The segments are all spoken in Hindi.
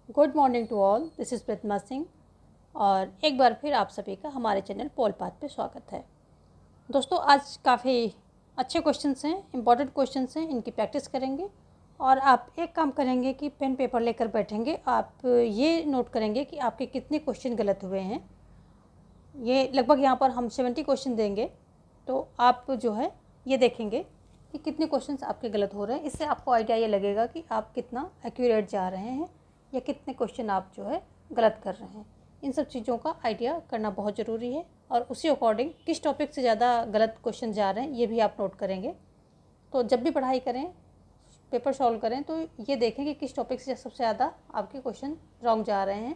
Good morning to all, this is Pratima Singh. और एक बार फिर आप सभी का हमारे चैनल पोल पाथ पे स्वागत है। दोस्तों, आज काफ़ी अच्छे क्वेश्चंस हैं, इंपॉर्टेंट क्वेश्चंस हैं, इनकी प्रैक्टिस करेंगे। और आप एक काम करेंगे कि पेन पेपर लेकर बैठेंगे। आप ये नोट करेंगे कि आपके कितने क्वेश्चन गलत हुए हैं। ये लगभग यहाँ पर हम 70 क्वेश्चन देंगे, तो आप जो है ये देखेंगे कि कितने क्वेश्चंस आपके गलत हो रहे हैं। इससे आपको आइडिया ये लगेगा कि आप कितना एक्यूरेट जा रहे हैं या कितने क्वेश्चन आप जो है गलत कर रहे हैं। इन सब चीज़ों का आइडिया करना बहुत ज़रूरी है और उसी अकॉर्डिंग किस टॉपिक से ज़्यादा गलत क्वेश्चन जा रहे हैं ये भी आप नोट करेंगे। तो जब भी पढ़ाई करें, पेपर सॉल्व करें, तो ये देखें कि किस टॉपिक से सबसे ज़्यादा आपके क्वेश्चन रॉन्ग जा रहे हैं।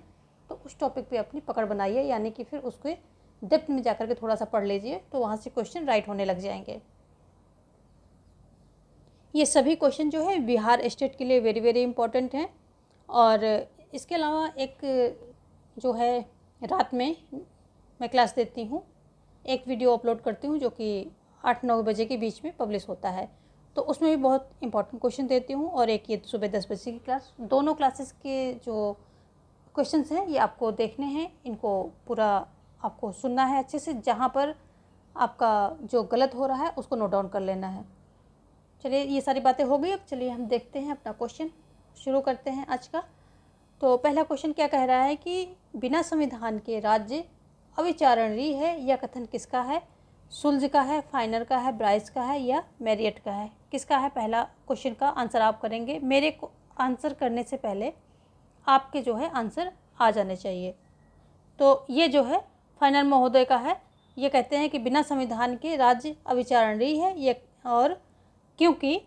तो उस टॉपिक पे अपनी पकड़ बनाइए, यानी कि फिर उसके डेप्थ में जाकर के थोड़ा सा पढ़ लीजिए, तो वहाँ से क्वेश्चन राइट होने लग जाएंगे। ये सभी क्वेश्चन जो है बिहार स्टेट के लिए वेरी वेरी इंपॉर्टेंट हैं। और इसके अलावा एक जो है रात में मैं क्लास देती हूँ, एक वीडियो अपलोड करती हूँ जो कि 8-9 बजे के बीच में पब्लिश होता है। तो उसमें भी बहुत इंपॉर्टेंट क्वेश्चन देती हूँ, और एक ये सुबह 10 बजे की क्लास। दोनों क्लासेस के जो क्वेश्चंस हैं ये आपको देखने हैं, इनको पूरा आपको सुनना है अच्छे से। जहाँ पर आपका जो गलत हो रहा है उसको नोट डाउन कर लेना है। चलिए, ये सारी बातें हो गई। अब चलिए हम देखते हैं, अपना क्वेश्चन शुरू करते हैं आज का। तो पहला क्वेश्चन क्या कह रहा है कि बिना संविधान के राज्य अविचारणीय है, यह कथन किसका है? सुल्ज का है, फाइनर का है, ब्राइस का है या मैरियट का है? किसका है? पहला क्वेश्चन का आंसर आप करेंगे। मेरे को आंसर करने से पहले आपके जो है आंसर आ जाने चाहिए। तो ये जो है फाइनर महोदय का है। ये कहते हैं कि बिना संविधान के राज्य अविचारणीय है, ये और क्योंकि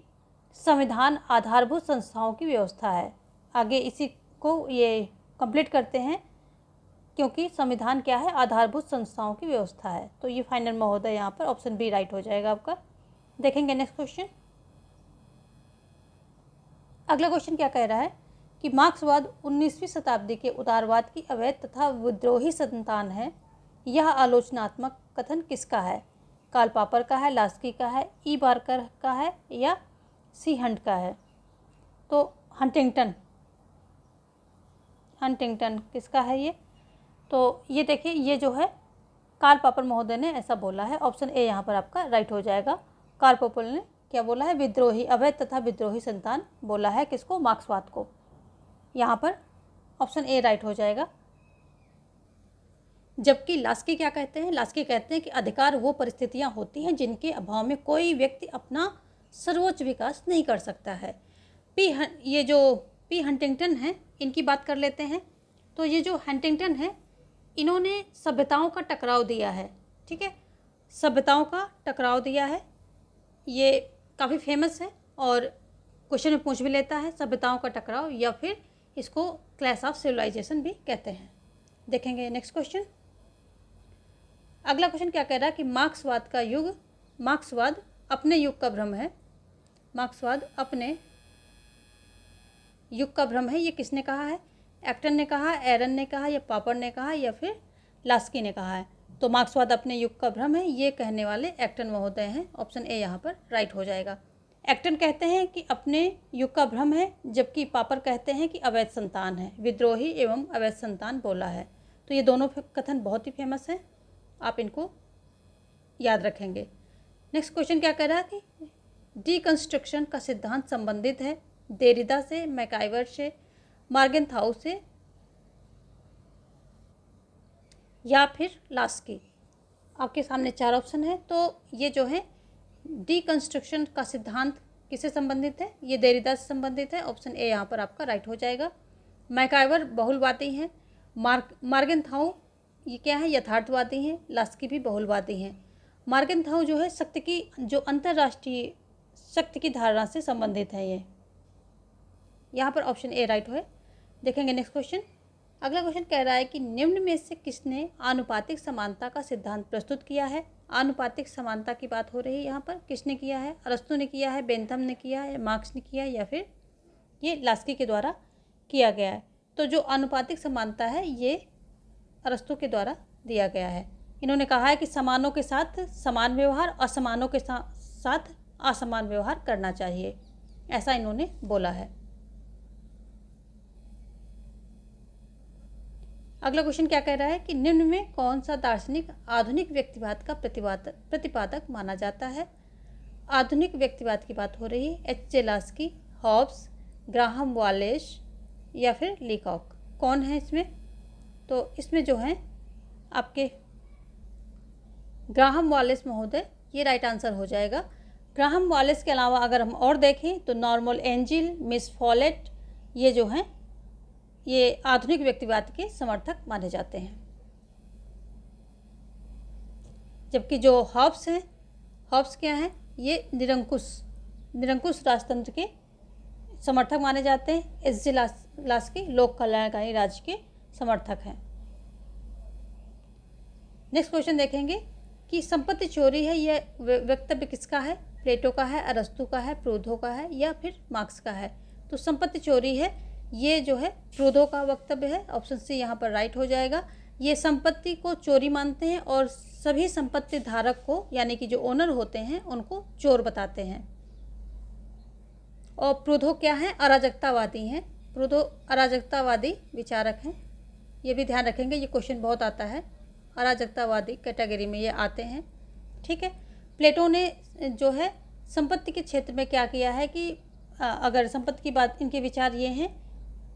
संविधान आधारभूत संस्थाओं की व्यवस्था है। आगे इसी को ये कंप्लीट करते हैं, क्योंकि संविधान क्या है? आधारभूत संस्थाओं की व्यवस्था है। तो ये फाइनल महोदय यहाँ पर ऑप्शन बी राइट हो जाएगा आपका। देखेंगे नेक्स्ट क्वेश्चन। अगला क्वेश्चन क्या कह रहा है कि मार्क्सवाद 19वीं शताब्दी के उदारवाद की अवैध तथा विद्रोही संतान है, यह आलोचनात्मक कथन किसका है? कार्ल पॉपर का है, लास्की का है, ई बार्कर का है या सी हंट का है? तो हंटिंगटन किसका है ये? तो ये देखिए, ये जो है कार्ल पॉपर महोदय ने ऐसा बोला है। ऑप्शन ए यहाँ पर आपका राइट हो जाएगा। कार्ल पॉपर ने क्या बोला है? विद्रोही, अवैध तथा विद्रोही संतान बोला है किसको? मार्क्सवाद को। यहाँ पर ऑप्शन ए राइट हो जाएगा। जबकि लास्की क्या कहते हैं? लास्की कहते हैं कि अधिकार वो परिस्थितियाँ होती हैं जिनके अभाव में कोई व्यक्ति अपना सर्वोच्च विकास नहीं कर सकता है। ये जो पी हंटिंगटन है, इनकी बात कर लेते हैं। तो ये जो हंटिंगटन है, इन्होंने सभ्यताओं का टकराव दिया है। ठीक है, सभ्यताओं का टकराव दिया है। ये काफ़ी फेमस है और क्वेश्चन में पूछ भी लेता है, सभ्यताओं का टकराव, या फिर इसको क्लैश ऑफ सिविलाइजेशन भी कहते हैं। देखेंगे नेक्स्ट क्वेश्चन। अगला क्वेश्चन क्या कह रहा है कि मार्क्सवाद अपने युग का भ्रम है। मार्क्सवाद अपने युग का भ्रम है, ये किसने कहा है? एक्टन ने कहा, एरन ने कहा या पॉपर ने कहा या फिर लास्की ने कहा है? तो मार्क्सवाद अपने युग का भ्रम है, ये कहने वाले एक्टन महोदय हैं। ऑप्शन ए यहाँ पर राइट हो जाएगा। एक्टन कहते हैं कि अपने युग का भ्रम है, जबकि पॉपर कहते हैं कि अवैध संतान है, विद्रोही एवं अवैध संतान बोला है। तो ये दोनों कथन बहुत ही फेमस हैं, आप इनको याद रखेंगे। नेक्स्ट क्वेश्चन क्या कह रहा है कि डीकंस्ट्रक्शन का सिद्धांत संबंधित है देरिदा से, मैकाइवर से, मार्गेनथाउ से या फिर लास्की? आपके सामने 4 ऑप्शन है। तो ये जो है डीकंस्ट्रक्शन का सिद्धांत किससे संबंधित है? ये देरिदा से संबंधित है। ऑप्शन ए यहाँ पर आपका राइट हो जाएगा। मैकाइवर बहुलवादी हैं। मार्गेनथाउ ये क्या है? यथार्थवादी हैं। लास्की भी बहुलवादी हैं। मार्गेनथाउ जो है शक्ति की, जो अंतर्राष्ट्रीय शक्ति की धारणा से संबंधित है। ये यहाँ पर ऑप्शन ए राइट है। देखेंगे नेक्स्ट क्वेश्चन। अगला क्वेश्चन कह रहा है कि निम्न में से किसने आनुपातिक समानता का सिद्धांत प्रस्तुत किया है? आनुपातिक समानता की बात हो रही है यहाँ पर। किसने किया है? अरस्तु ने किया है, बेंथम ने किया है, मार्क्स ने किया है या फिर ये लास्की के द्वारा किया गया है? तो जो आनुपातिक समानता है ये अरस्तु के द्वारा दिया गया है। इन्होंने कहा है कि समानों के साथ समान व्यवहार, असमानों के साथ असमान व्यवहार करना चाहिए, ऐसा इन्होंने बोला है। अगला क्वेश्चन क्या कह रहा है कि निम्न में कौन सा दार्शनिक आधुनिक व्यक्तिवाद का प्रतिपादक माना जाता है। आधुनिक व्यक्तिवाद की बात हो रही है। एच.जे. लास्की, हॉब्स, ग्राहम वालेस या फिर लीकॉक, कौन है इसमें? तो इसमें जो है आपके ग्राहम वालेस महोदय, ये राइट आंसर हो जाएगा। ग्राहम वालेस के अलावा अगर हम और देखें तो नॉर्मन एंजिल, मिस फॉलेट, ये जो हैं ये आधुनिक व्यक्तिवाद के समर्थक माने जाते हैं। जबकि जो हॉब्स हैं, हॉब्स क्या हैं? ये निरंकुश राजतंत्र के समर्थक माने जाते हैं। एच.जे. लास्की लोक कल्याणकारी राज्य के समर्थक हैं। नेक्स्ट क्वेश्चन देखेंगे कि संपत्ति चोरी है, यह वक्तव्य किसका है? प्लेटो का है, अरस्तु का है, प्रूदो का है या फिर मार्क्स का है? तो संपत्ति चोरी है, ये जो है प्रूदो का वक्तव्य है। ऑप्शन सी यहाँ पर राइट हो जाएगा। ये संपत्ति को चोरी मानते हैं और सभी संपत्ति धारक को, यानी कि जो ओनर होते हैं, उनको चोर बताते हैं। और प्रूदो क्या है? अराजकतावादी हैं। प्रूदो अराजकतावादी विचारक हैं। ये भी ध्यान रखेंगे, ये क्वेश्चन बहुत आता है, अराजकतावादी कैटेगरी में ये आते हैं। ठीक है। प्लेटो ने जो है संपत्ति के क्षेत्र में क्या किया है कि अगर संपत्ति की बात, इनके विचार ये हैं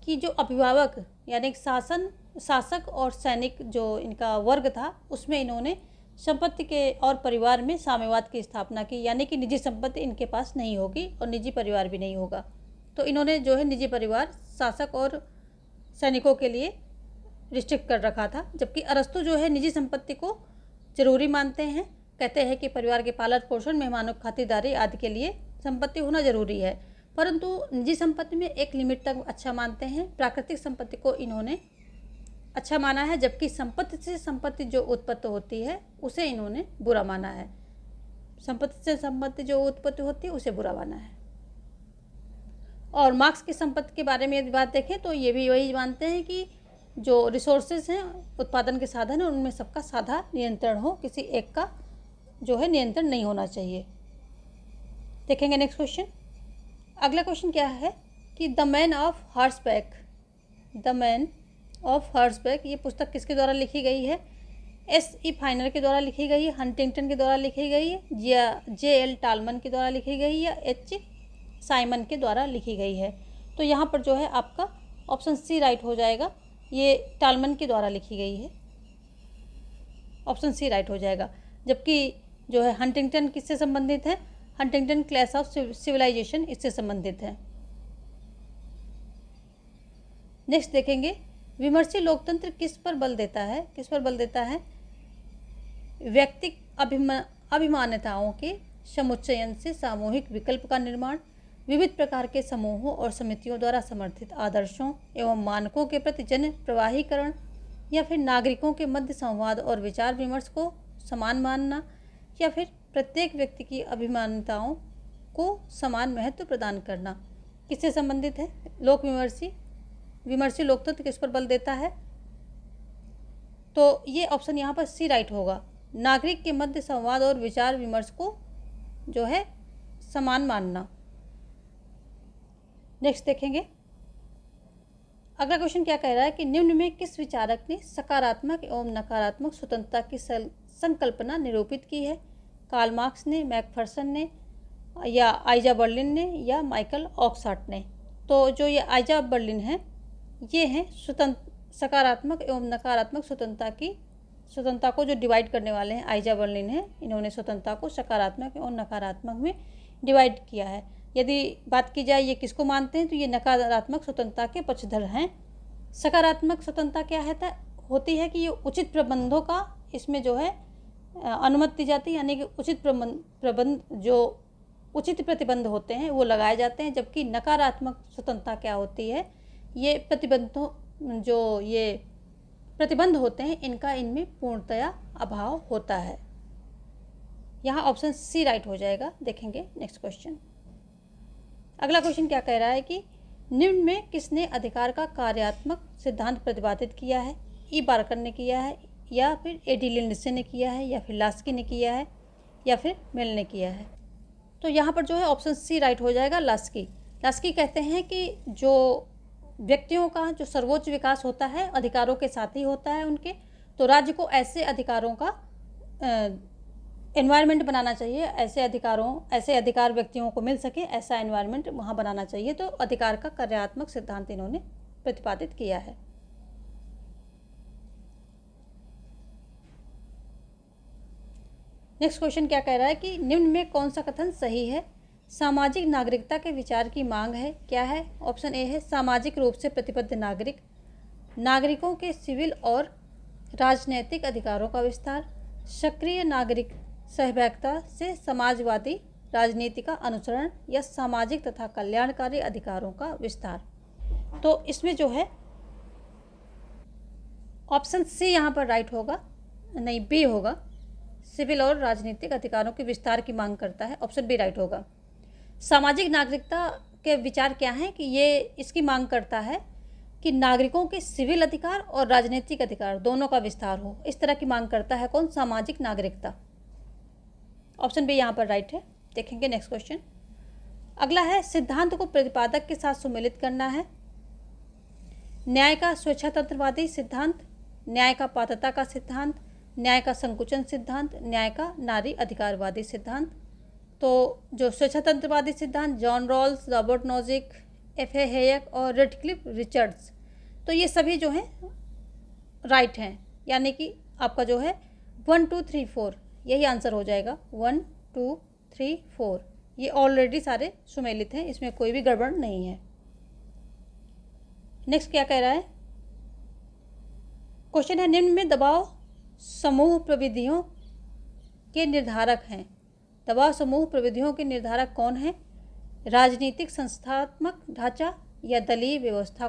कि जो अभिभावक यानी शासक और सैनिक जो इनका वर्ग था, उसमें इन्होंने संपत्ति के और परिवार में साम्यवाद की स्थापना की, यानी कि निजी संपत्ति इनके पास नहीं होगी और निजी परिवार भी नहीं होगा। तो इन्होंने जो है निजी परिवार शासक और सैनिकों के लिए रिस्ट्रिक्ट कर रखा था। जबकि अरस्तु जो है निजी संपत्ति को जरूरी मानते हैं, कहते हैं कि परिवार के पालन पोषण, मेहमानों की खातिरदारी आदि के लिए संपत्ति होना जरूरी है, परंतु निजी संपत्ति में एक लिमिट तक अच्छा मानते हैं। प्राकृतिक संपत्ति को इन्होंने अच्छा माना है, जबकि संपत्ति से संपत्ति जो उत्पत्ति होती है उसे इन्होंने बुरा माना है। संपत्ति से संपत्ति जो उत्पत्ति होती है उसे बुरा माना है। और मार्क्स की संपत्ति के बारे में यदि बात देखें तो ये भी वही मानते हैं कि जो रिसोर्सेज हैं, उत्पादन के साधन हैं, उनमें सबका साधा नियंत्रण हो, किसी एक का जो है नियंत्रण नहीं होना चाहिए। देखेंगे नेक्स्ट क्वेश्चन। अगला क्वेश्चन क्या है कि the man of horseback, the man of horseback, ये पुस्तक किसके द्वारा लिखी गई है? S.E. फाइनर के द्वारा लिखी गई है, हंटिंगटन के द्वारा लिखी गई है, या J.L. टालमन के द्वारा लिखी गई, या H. साइमन के द्वारा लिखी गई है? तो यहाँ पर जो है आपका ऑप्शन सी राइट हो जाएगा। ये टालमन के द्वारा लिखी गई है, ऑप्शन सी राइट हो जाएगा। जबकि जो है हंटिंगटन किससे संबंधित है? हंटिंगटन क्लैश ऑफ सिविलाइजेशन इससे संबंधित है। नेक्स्ट देखेंगे विमर्शी लोकतंत्र किस पर बल देता है? किस पर बल देता है? व्यक्तिक अभिमान्यताओं के समुच्चयन से सामूहिक विकल्प का निर्माण, विविध प्रकार के समूहों और समितियों द्वारा समर्थित आदर्शों एवं मानकों के प्रति जन प्रवाहीकरण, या फिर नागरिकों के मध्य संवाद और विचार विमर्श को समान मानना, या फिर प्रत्येक व्यक्ति की अभिमान्यताओं को समान महत्व प्रदान करना। किससे संबंधित है? विमर्शी लोकतंत्र किस पर बल देता है? तो ये ऑप्शन यहाँ पर सी राइट होगा। नागरिक के मध्य संवाद और विचार विमर्श को जो है समान मानना। नेक्स्ट देखेंगे। अगला क्वेश्चन क्या कह रहा है कि निम्न में किस विचारक ने सकारात्मक एवं नकारात्मक स्वतंत्रता की संकल्पना निरूपित की है? कार्ल मार्क्स ने, मैकफर्सन ने, या आइजा बर्लिन ने, या माइकल ऑक्सहार्ट ने? तो जो ये आइजा बर्लिन है, ये हैं सकारात्मक एवं नकारात्मक स्वतंत्रता को जो डिवाइड करने वाले हैं, आइजा बर्लिन है। इन्होंने स्वतंत्रता को सकारात्मक एवं नकारात्मक में डिवाइड किया है। यदि बात की जाए ये किसको मानते हैं, तो ये नकारात्मक स्वतंत्रता के पक्षधर हैं। सकारात्मक स्वतंत्रता क्या होती है कि ये उचित प्रबंधों का इसमें जो है अनुमति दी जाती है, यानी कि उचित प्रतिबंध होते हैं वो लगाए जाते हैं। जबकि नकारात्मक स्वतंत्रता क्या होती है, ये प्रतिबंध होते हैं, इनका इनमें पूर्णतया अभाव होता है। यहाँ ऑप्शन सी राइट हो जाएगा। देखेंगे नेक्स्ट क्वेश्चन। अगला क्वेश्चन क्या कह रहा है कि निम्न में किसने अधिकार का कार्यात्मक सिद्धांत प्रतिपादित किया है? ई बार्कर ने किया है, या फिर एडी लिंडसे ने किया है, या फिर लास्की ने किया है, या फिर मिल ने किया है? तो यहाँ पर जो है ऑप्शन सी राइट हो जाएगा, लास्की। लास्की कहते हैं कि जो व्यक्तियों का जो सर्वोच्च विकास होता है अधिकारों के साथ ही होता है उनके, तो राज्य को ऐसे अधिकारों का एनवायरनमेंट बनाना चाहिए, ऐसे अधिकार व्यक्तियों को मिल सके, ऐसा एनवायरनमेंट वहाँ बनाना चाहिए। तो अधिकार का कार्यात्मक सिद्धांत इन्होंने प्रतिपादित किया है। नेक्स्ट क्वेश्चन क्या कह रहा है कि निम्न में कौन सा कथन सही है? सामाजिक नागरिकता के विचार की मांग है। क्या है? ऑप्शन ए है सामाजिक रूप से प्रतिबद्ध नागरिक, नागरिकों के सिविल और राजनैतिक अधिकारों का विस्तार, सक्रिय नागरिक सहभागिता से समाजवादी राजनीति का अनुसरण या सामाजिक तथा कल्याणकारी अधिकारों का विस्तार। तो इसमें जो है ऑप्शन सी यहाँ पर राइट होगा, नहीं बी होगा, सिविल और राजनीतिक अधिकारों के विस्तार की मांग करता है, ऑप्शन बी राइट होगा। सामाजिक नागरिकता के विचार क्या हैं कि ये इसकी मांग करता है कि नागरिकों के सिविल अधिकार और राजनीतिक अधिकार दोनों का विस्तार हो, इस तरह की मांग करता है कौन? सामाजिक नागरिकता। ऑप्शन बी यहाँ पर राइट है। देखेंगे नेक्स्ट क्वेश्चन। अगला है सिद्धांत को प्रतिपादक के साथ सुमेलित करना है। न्याय का स्वेच्छातंत्रवादी सिद्धांत, न्याय का पात्रता का सिद्धांत, न्याय का संकुचन सिद्धांत, न्याय का नारी अधिकारवादी सिद्धांत। तो जो स्वेच्छातंत्रवादी सिद्धांत John Rawls, Robert Nozick, F A Hayek और रेडक्लिफ रिचर्ड्स, तो ये सभी जो हैं राइट हैं, यानी कि आपका जो है 1 2 3 4 यही आंसर हो जाएगा। 1 2 3 4 ये ऑलरेडी सारे सुमेलित हैं, इसमें कोई भी गड़बड़ नहीं है। नेक्स्ट क्या कह रहा है? क्वेश्चन है निम्न में दबाव समूह प्रविधियों के निर्धारक हैं। दबाव समूह प्रविधियों के निर्धारक कौन हैं? राजनीतिक संस्थात्मक ढांचा या दलीय व्यवस्था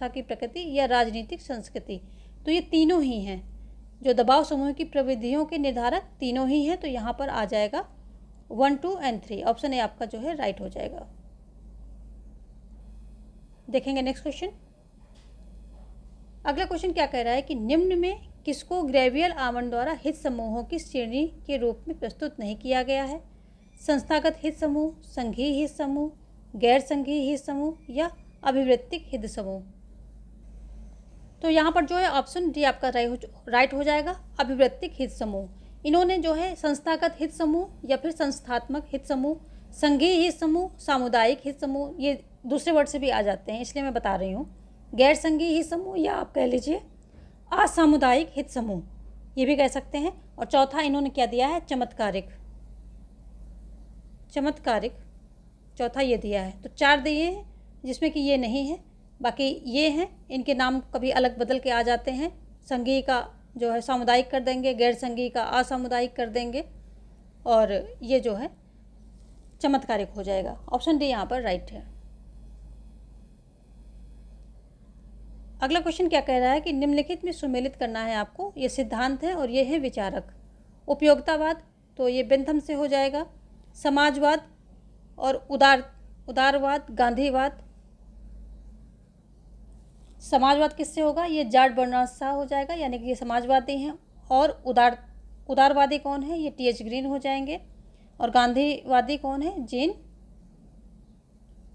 की प्रकृति या राजनीतिक संस्कृति। तो ये तीनों ही हैं, जो दबाव समूह की प्रविधियों के निर्धारक तीनों ही हैं। तो यहाँ पर आ जाएगा 1 2 और 3, ऑप्शन ए आपका जो है राइट हो जाएगा। देखेंगे नेक्स्ट क्वेश्चन। अगला क्वेश्चन क्या कह रहा है कि निम्न में किसको ग्रेवियल आमंड द्वारा हित समूहों की श्रेणी के रूप में प्रस्तुत नहीं किया गया है? संस्थागत हित समूह, संघीय हित समूह, गैर संघीय हित समूह या अभिवृत्तिक हित समूह। तो यहाँ पर जो है ऑप्शन डी आपका राइट हो जाएगा, अभिवृत्तिक हित समूह। इन्होंने जो है संस्थागत हित समूह या फिर संस्थात्मक हित समूह, संघीय हित समूह, सामुदायिक हित समूह, ये दूसरे वर्ड से भी आ जाते हैं, इसलिए मैं बता रही हूँ। गैर संघीय हित समूह या आप कह लीजिए असामुदायिक हित समूह, ये भी कह सकते हैं। और चौथा इन्होंने क्या दिया है? चमत्कारिक, चौथा ये दिया है। तो 4 दिए हैं जिसमें कि ये नहीं है, बाकी ये हैं, इनके नाम कभी अलग बदल के आ जाते हैं। संघीय का जो है सामुदायिक कर देंगे, गैर संघीय का असामुदायिक कर देंगे, और ये जो है चमत्कारिक हो जाएगा। ऑप्शन डी यहाँ पर राइट है। अगला क्वेश्चन क्या कह रहा है कि निम्नलिखित में सुमेलित करना है आपको। ये सिद्धांत है और ये है विचारक। उपयोगितावाद, तो ये बेंथम से हो जाएगा। समाजवाद और उदारवाद, गांधीवाद। समाजवाद किससे होगा? ये जॉर्ज बर्नार्ड शॉ हो जाएगा, यानी कि ये समाजवादी हैं। और उदारवादी कौन है? ये टी.एच. ग्रीन हो जाएंगे। और गांधीवादी कौन है?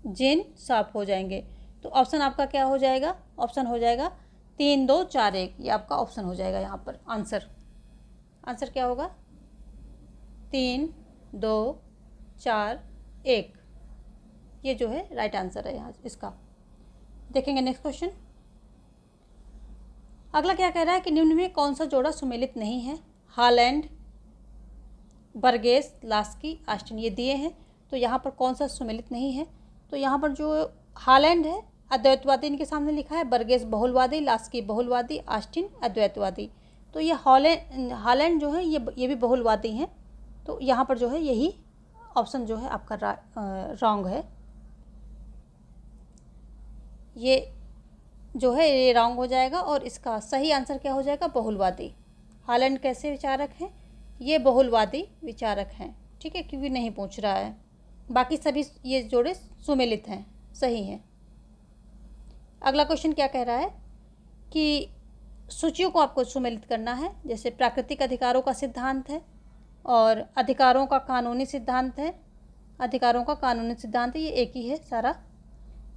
जेन साफ हो जाएंगे। तो ऑप्शन आपका क्या हो जाएगा? ऑप्शन हो जाएगा 3 2 4 1, ये आपका ऑप्शन हो जाएगा। यहाँ पर आंसर क्या होगा? 3 2 4 1, ये जो है राइट आंसर है यहाँ इसका। देखेंगे नेक्स्ट क्वेश्चन। अगला क्या कह रहा है कि निम्न में कौन सा जोड़ा सुमेलित नहीं है? हालैंड, बर्गेस, लास्की, ऑस्टिन, ये दिए हैं। तो यहाँ पर कौन सा सुमेलित नहीं है? तो यहाँ पर जो हालैंड है अद्वैतवादी इनके सामने लिखा है, बर्गेस बहुलवादी, लास्की बहुलवादी, ऑस्टिन अद्वैतवादी। तो ये हालैंड जो है ये भी बहुलवादी हैं। तो यहाँ पर जो है यही ऑप्शन जो है आपका रॉन्ग है। ये जो है ये रॉन्ग हो जाएगा और इसका सही आंसर क्या हो जाएगा? बहुलवादी। हालैंड कैसे विचारक हैं? ये बहुलवादी विचारक हैं, ठीक है, क्योंकि नहीं पूछ रहा है। बाकी सभी ये जोड़े सुमेलित हैं, सही हैं। अगला क्वेश्चन क्या कह रहा है कि सूचियों को आपको सुमेलित करना है। जैसे प्राकृतिक अधिकारों का सिद्धांत है और अधिकारों का कानूनी सिद्धांत है। ये एक ही है सारा।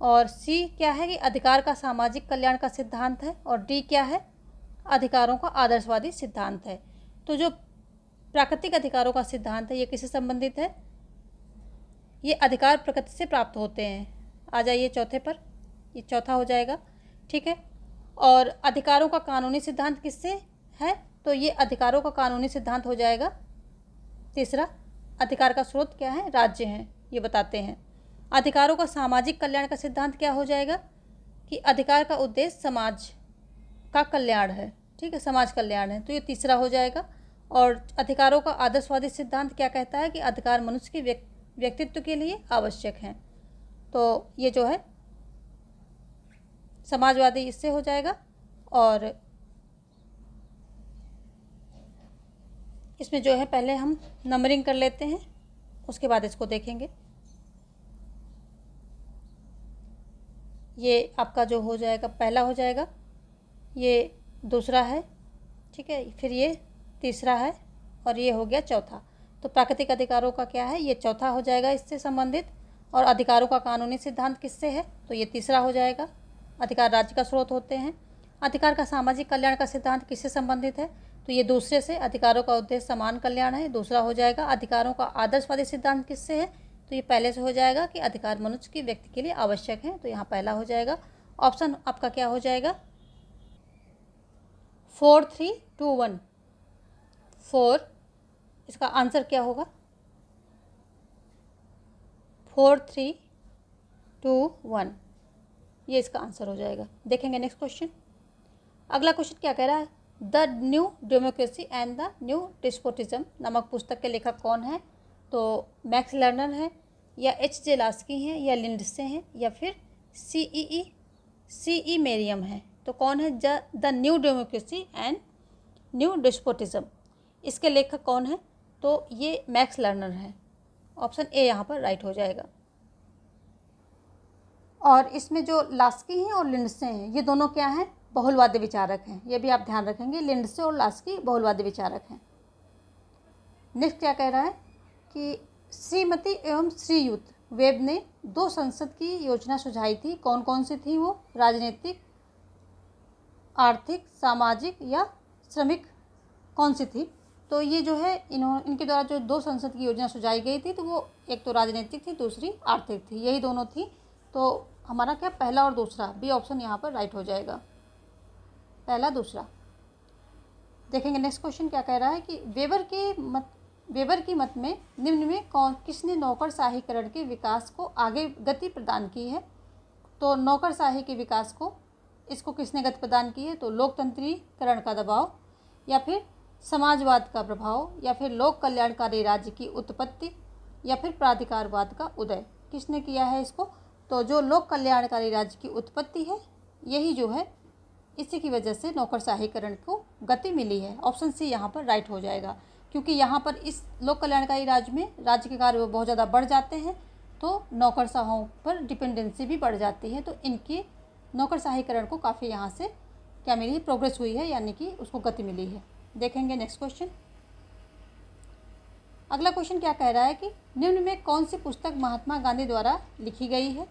और सी क्या है कि अधिकार का सामाजिक कल्याण का सिद्धांत है, और डी क्या है, अधिकारों का आदर्शवादी सिद्धांत है। तो जो प्राकृतिक अधिकारों का सिद्धांत है ये किससे संबंधित है, ये अधिकार प्रकृति से प्राप्त होते हैं। आ जाइए चौथे पर, ये चौथा हो जाएगा, ठीक है। और अधिकारों का कानूनी सिद्धांत किससे है, तो ये अधिकारों का कानूनी सिद्धांत हो जाएगा तीसरा। अधिकार का स्रोत क्या है, राज्य हैं, ये बताते हैं। अधिकारों का सामाजिक कल्याण का सिद्धांत क्या हो जाएगा कि अधिकार का उद्देश्य समाज का कल्याण है, ठीक है, समाज कल्याण है, तो ये तीसरा हो जाएगा। और अधिकारों का आदर्शवादी सिद्धांत क्या कहता है कि अधिकार मनुष्य के व्यक्तित्व के लिए आवश्यक हैं, तो ये जो है समाजवादी इससे हो जाएगा। और इसमें जो है पहले हम नंबरिंग कर लेते हैं, उसके बाद इसको देखेंगे। ये आपका जो हो जाएगा पहला हो जाएगा, ये दूसरा है, ठीक है, फिर ये तीसरा है, और ये हो गया चौथा। तो प्राकृतिक अधिकारों का क्या है, ये चौथा हो जाएगा इससे संबंधित। और अधिकारों का कानूनी सिद्धांत किससे है, तो ये तीसरा हो जाएगा। अधिकार राज्य का स्रोत होते हैं। अधिकार का सामाजिक कल्याण का सिद्धांत किससे संबंधित है, तो ये दूसरे से। अधिकारों का उद्देश्य समान कल्याण है, दूसरा हो जाएगा। अधिकारों का आदर्शवादी सिद्धांत किससे है, तो ये पहले से हो जाएगा कि अधिकार मनुष्य के व्यक्ति के लिए आवश्यक है, तो यहाँ पहला हो जाएगा। ऑप्शन आपका क्या हो जाएगा, 4 3 2 1, 4, इसका आंसर क्या होगा, 4 3 2 1, ये इसका आंसर हो जाएगा। देखेंगे नेक्स्ट क्वेश्चन। अगला क्वेश्चन क्या कह रहा है, the new democracy and the new despotism नामक पुस्तक के लेखक कौन है, तो मैक्स लर्नर है, या H.J. लास्की हैं, या लिंडसे हैं, या फिर C.E. मेरियम है। तो कौन है the new democracy and new despotism, इसके लेखक कौन है, तो ये मैक्स लर्नर है। ऑप्शन ए यहाँ पर राइट हो जाएगा। और इसमें जो लास्की हैं और लिंडसे हैं, ये दोनों क्या हैं, बहुलवादी विचारक हैं, ये भी आप ध्यान रखेंगे। लिंडसे और लास्की बहुलवादी विचारक हैं। नेक्स्ट क्या कह रहा है कि श्रीमती एवं श्रीयुत वेब ने 2 संसद की योजना सुझाई थी, कौन कौन सी थी वो, राजनीतिक, आर्थिक, सामाजिक या श्रमिक, कौन सी थी, तो ये जो है इनके द्वारा जो 2 संसद की योजना सुझाई गई थी, तो वो एक तो राजनीतिक थी, दूसरी आर्थिक थी, यही दोनों थी। तो हमारा क्या पहला और दूसरा, बी ऑप्शन यहाँ पर राइट हो जाएगा, पहला दूसरा। देखेंगे नेक्स्ट क्वेश्चन क्या कह रहा है कि वेबर की मत में निम्न में किसने नौकरशाहीकरण के विकास को आगे गति प्रदान की है, तो नौकरशाही के विकास को इसको किसने गति प्रदान की है, तो लोकतंत्रीकरण का दबाव, या फिर समाजवाद का प्रभाव, या फिर लोक कल्याणकारी राज्य की उत्पत्ति, या फिर प्राधिकारवाद का उदय, किसने किया है इसको, तो जो लोक कल्याणकारी राज्य की उत्पत्ति है, यही जो है इसी की वजह से नौकरशाहीकरण को गति मिली है। ऑप्शन सी यहाँ पर राइट हो जाएगा, क्योंकि यहाँ पर इस लोक कल्याणकारी राज्य में राज्य के कार्य बहुत ज़्यादा बढ़ जाते हैं, तो नौकरशाहों पर डिपेंडेंसी भी बढ़ जाती है, तो इनकी नौकरशाहीकरण को काफ़ी यहाँ से क्या मिली है, प्रोग्रेस हुई है, यानी कि उसको गति मिली है। देखेंगे नेक्स्ट क्वेश्चन। अगला क्वेश्चन क्या कह रहा है कि निम्न में कौन सी पुस्तक महात्मा गांधी द्वारा लिखी गई है,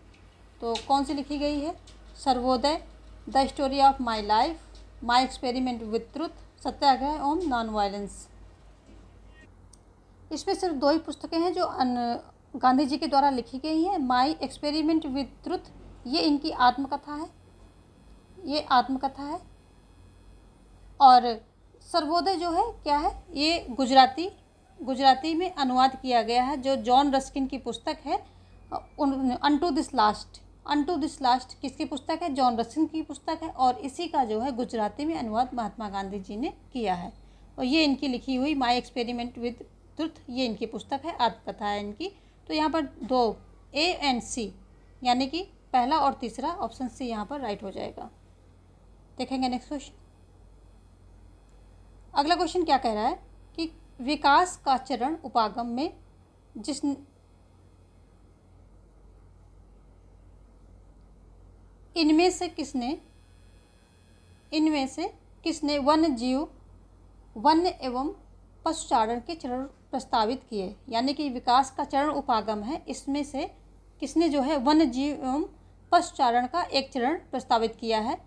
तो कौन सी लिखी गई है, Sarvodaya, the story of my life, my experiment with truth, Satyagraha on non violence. इसमें सिर्फ 2 ही पुस्तकें हैं जो गांधी जी के द्वारा लिखी गई हैं। माई एक्सपेरिमेंट विथ ट्रुथ ये इनकी आत्मकथा है, ये आत्मकथा है। और सर्वोदय जो है क्या है, ये गुजराती में अनुवाद किया गया है, जो जॉन रस्किन की पुस्तक है। अनटू दिस लास्ट किसकी पुस्तक है, जॉन रस्किन की पुस्तक है, और इसी का जो है गुजराती में अनुवाद महात्मा गांधी जी ने किया है। और ये इनकी लिखी हुई माई एक्सपेरिमेंट विद ट्रुथ, ये इनकी पुस्तक है, आत्मकथा है इनकी। तो यहाँ पर 2 ए एंड सी, यानी कि पहला और तीसरा, ऑप्शन सी यहाँ पर राइट हो जाएगा। देखेंगे नेक्स्ट क्वेश्चन। अगला क्वेश्चन क्या कह रहा है कि विकास का चरण उपागम में इनमें से किसने वन्य एवं पशुचारण के चरण प्रस्तावित किए, यानी कि विकास का चरण उपागम है, इसमें से किसने जो है वन्य जीव एवं पशुचारण का एक चरण प्रस्तावित किया है?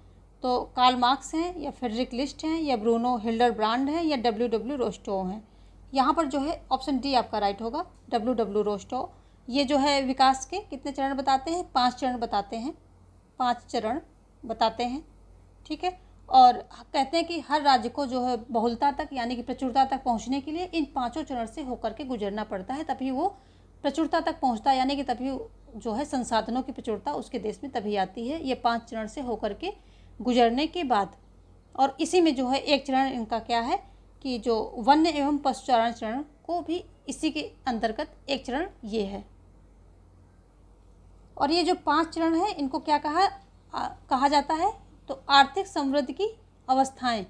तो कार्ल मार्क्स हैं, या फ्रेडरिक लिस्ट हैं, या ब्रूनो हिल्डरब्रांड हैं, या डब्ल्यू रोस्टो हैं? यहाँ पर जो है ऑप्शन डी आपका राइट होगा, डब्ल्यू रोस्टो। ये जो है विकास के कितने चरण बताते हैं? 5 चरण बताते हैं, 5 चरण बताते हैं, ठीक है। और कहते हैं कि हर राज्य को जो है बहुलता तक यानी कि प्रचुरता तक पहुंचने के लिए इन 5 चरण से होकर के गुजरना पड़ता है, तभी वो प्रचुरता तक पहुंचता है, यानी कि तभी जो है संसाधनों की प्रचुरता उसके देश में तभी आती है, ये 5 चरण से होकर के गुजरने के बाद। और इसी में जो है एक चरण इनका क्या है कि जो वन्य एवं पशुचारण चरण को भी इसी के अंतर्गत एक चरण ये है। और ये जो 5 चरण है इनको क्या कहा जाता है? तो आर्थिक समृद्धि की अवस्थाएं,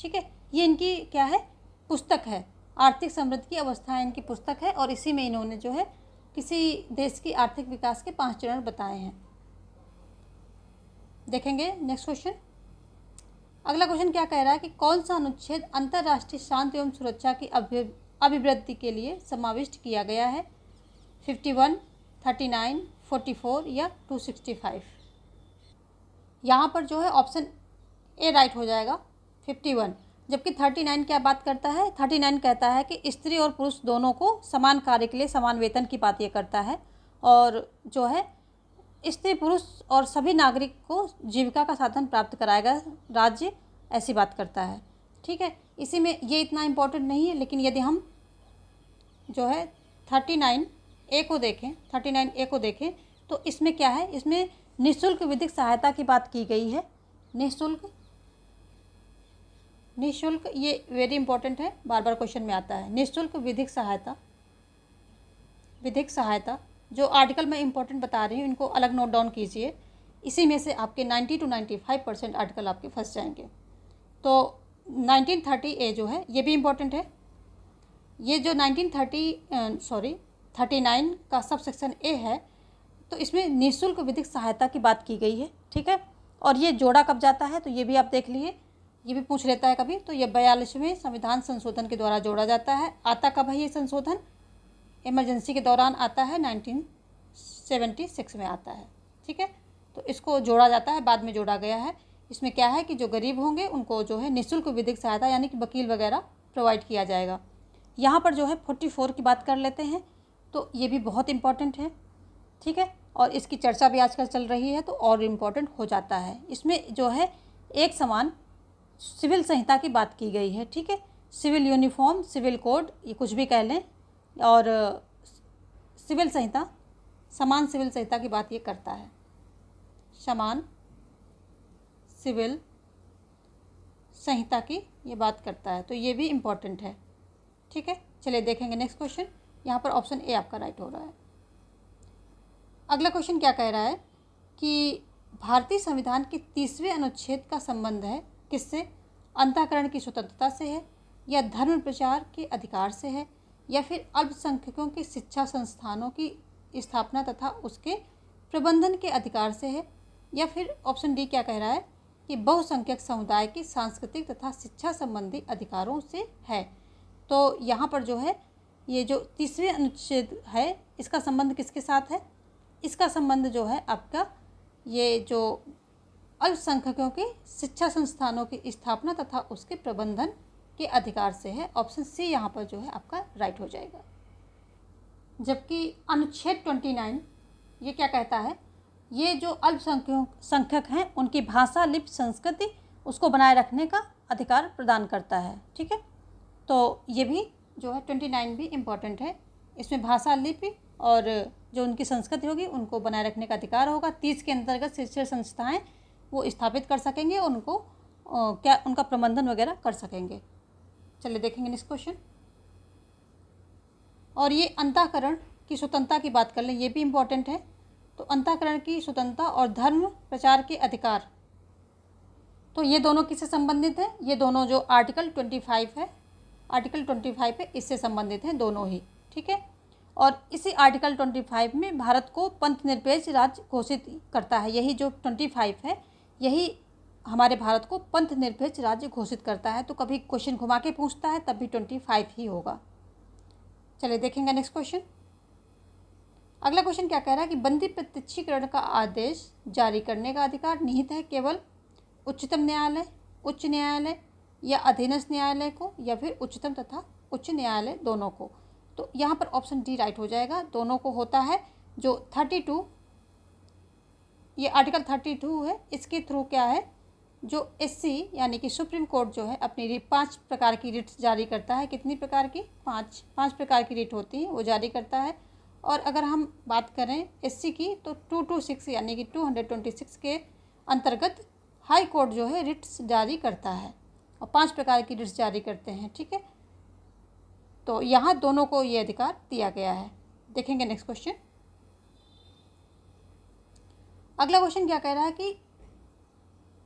ठीक है। ये इनकी क्या है? पुस्तक है, आर्थिक समृद्धि की अवस्थाएं इनकी पुस्तक है, और इसी में इन्होंने जो है किसी देश की आर्थिक विकास के 5 चरण बताए हैं। देखेंगे नेक्स्ट क्वेश्चन। अगला क्वेश्चन क्या कह रहा है कि कौन सा अनुच्छेद अंतर्राष्ट्रीय शांति एवं सुरक्षा की अभिवृद्धि के लिए समाविष्ट किया गया है? 51, 39, 44 या 265? यहाँ पर जो है ऑप्शन ए राइट हो जाएगा, 51। जबकि 39 क्या बात करता है? 39 कहता है कि स्त्री और पुरुष दोनों को समान कार्य के लिए समान वेतन की बात ये करता है, और जो है स्त्री पुरुष और सभी नागरिक को जीविका का साधन प्राप्त कराएगा राज्य, ऐसी बात करता है, ठीक है। इसी में ये इतना इम्पोर्टेंट नहीं है, लेकिन यदि हम जो है 39 ए को देखें तो इसमें क्या है? इसमें निःशुल्क विधिक सहायता की बात की गई है। निःशुल्क ये वेरी इंपॉर्टेंट है, बार बार क्वेश्चन में आता है। निःशुल्क विधिक सहायता जो आर्टिकल मैं इंपॉर्टेंट बता रही हूँ इनको अलग नोट डाउन कीजिए। इसी में से आपके 90 to 95% आर्टिकल आपके फंस जाएंगे। तो 1930 ए जो है ये भी इम्पोर्टेंट है। ये जो 39 का सब सेक्शन ए है, तो इसमें निःशुल्क विधिक सहायता की बात की गई है, ठीक है। और ये जोड़ा कब जाता है? तो ये भी आप देख लिए, ये भी पूछ लेता है कभी। तो ये 42वें संविधान संशोधन के द्वारा जोड़ा जाता है। आता कब है ये संशोधन? इमरजेंसी के दौरान आता है, 1976 में आता है, ठीक है। तो इसको जोड़ा जाता है, बाद में जोड़ा गया है। इसमें क्या है कि जो गरीब होंगे उनको जो है निःशुल्क विधिक सहायता यानी कि वकील वगैरह प्रोवाइड किया जाएगा। यहाँ पर जो है 44 की बात कर लेते हैं, तो ये भी बहुत इम्पॉर्टेंट है, ठीक है। और इसकी चर्चा भी आजकल चल रही है, तो और इम्पॉर्टेंट हो जाता है। इसमें जो है एक समान सिविल संहिता की बात की गई है, ठीक है। सिविल यूनिफॉर्म, सिविल कोड, ये कुछ भी कह लें, और सिविल संहिता, समान सिविल संहिता की बात ये करता है, समान सिविल संहिता की ये बात करता है। तो ये भी इम्पॉर्टेंट है, ठीक है। चलिए देखेंगे नेक्स्ट क्वेश्चन। यहाँ पर ऑप्शन ए आपका राइट हो रहा है। अगला क्वेश्चन क्या कह रहा है कि भारतीय संविधान के 30वें अनुच्छेद का संबंध है किससे? अंतःकरण की स्वतंत्रता से है, या धर्म प्रचार के अधिकार से है, या फिर अल्पसंख्यकों की शिक्षा संस्थानों की स्थापना तथा उसके प्रबंधन के अधिकार से है, या फिर ऑप्शन डी क्या कह रहा है कि बहुसंख्यक समुदाय की सांस्कृतिक तथा शिक्षा संबंधी अधिकारों से है। तो यहाँ पर जो है ये जो 30वें अनुच्छेद है इसका संबंध किसके साथ है? इसका संबंध जो है आपका ये जो अल्पसंख्यकों की शिक्षा संस्थानों की स्थापना तथा उसके प्रबंधन के अधिकार से है। ऑप्शन सी यहाँ पर जो है आपका राइट हो जाएगा। जबकि अनुच्छेद 29 ये क्या कहता है? ये जो अल्पसंख्यक हैं उनकी भाषा, लिपि, संस्कृति उसको बनाए रखने का अधिकार प्रदान करता है, ठीक है। तो ये भी जो है 29 भी इम्पॉर्टेंट है। इसमें भाषा, लिपि और जो उनकी संस्कृति होगी उनको बनाए रखने का अधिकार होगा। 30 के अंतर्गत शिक्षण संस्थाएं वो स्थापित कर सकेंगे और उनको उनका प्रबंधन वगैरह कर सकेंगे। चलिए देखेंगे नेक्स्ट क्वेश्चन। और ये अंतःकरण की स्वतंत्रता की बात कर लें, ये भी इम्पॉर्टेंट है। तो अंतःकरण की स्वतंत्रता और धर्म प्रचार के अधिकार, तो ये दोनों किससे संबंधित हैं? ये दोनों जो आर्टिकल 25 है, आर्टिकल 25 है, इससे संबंधित हैं दोनों ही, ठीक है। और इसी आर्टिकल 25 में भारत को पंथ निरपेक्ष राज्य घोषित करता है। यही जो 25 है यही हमारे भारत को पंथ निरपेक्ष राज्य घोषित करता है। तो कभी क्वेश्चन घुमा के पूछता है तब भी 25 ही होगा। चलिए देखेंगे नेक्स्ट क्वेश्चन। अगला क्वेश्चन क्या कह रहा है कि बंदी प्रत्यक्षीकरण का आदेश जारी करने का अधिकार निहित है केवल उच्चतम न्यायालय, उच्च न्यायालय या अधीनस्थ न्यायालय को, या फिर उच्चतम तथा उच्च न्यायालय दोनों को। तो यहाँ पर ऑप्शन डी राइट हो जाएगा, दोनों को होता है। जो 32 ये आर्टिकल 32 है, इसके थ्रू क्या है, जो एससी यानी कि सुप्रीम कोर्ट जो है अपनी 5 प्रकार की रिट्स जारी करता है। कितनी प्रकार की? 5 प्रकार की रिट होती है वो जारी करता है। और अगर हम बात करें एससी की तो 226 यानी कि 226 के अंतर्गत हाई कोर्ट जो है रिट्स जारी करता है और 5 प्रकार की रिट्स जारी करते हैं। ठीक है, तो यहाँ दोनों को ये अधिकार दिया गया है। देखेंगे नेक्स्ट क्वेश्चन। अगला क्वेश्चन क्या कह रहा है कि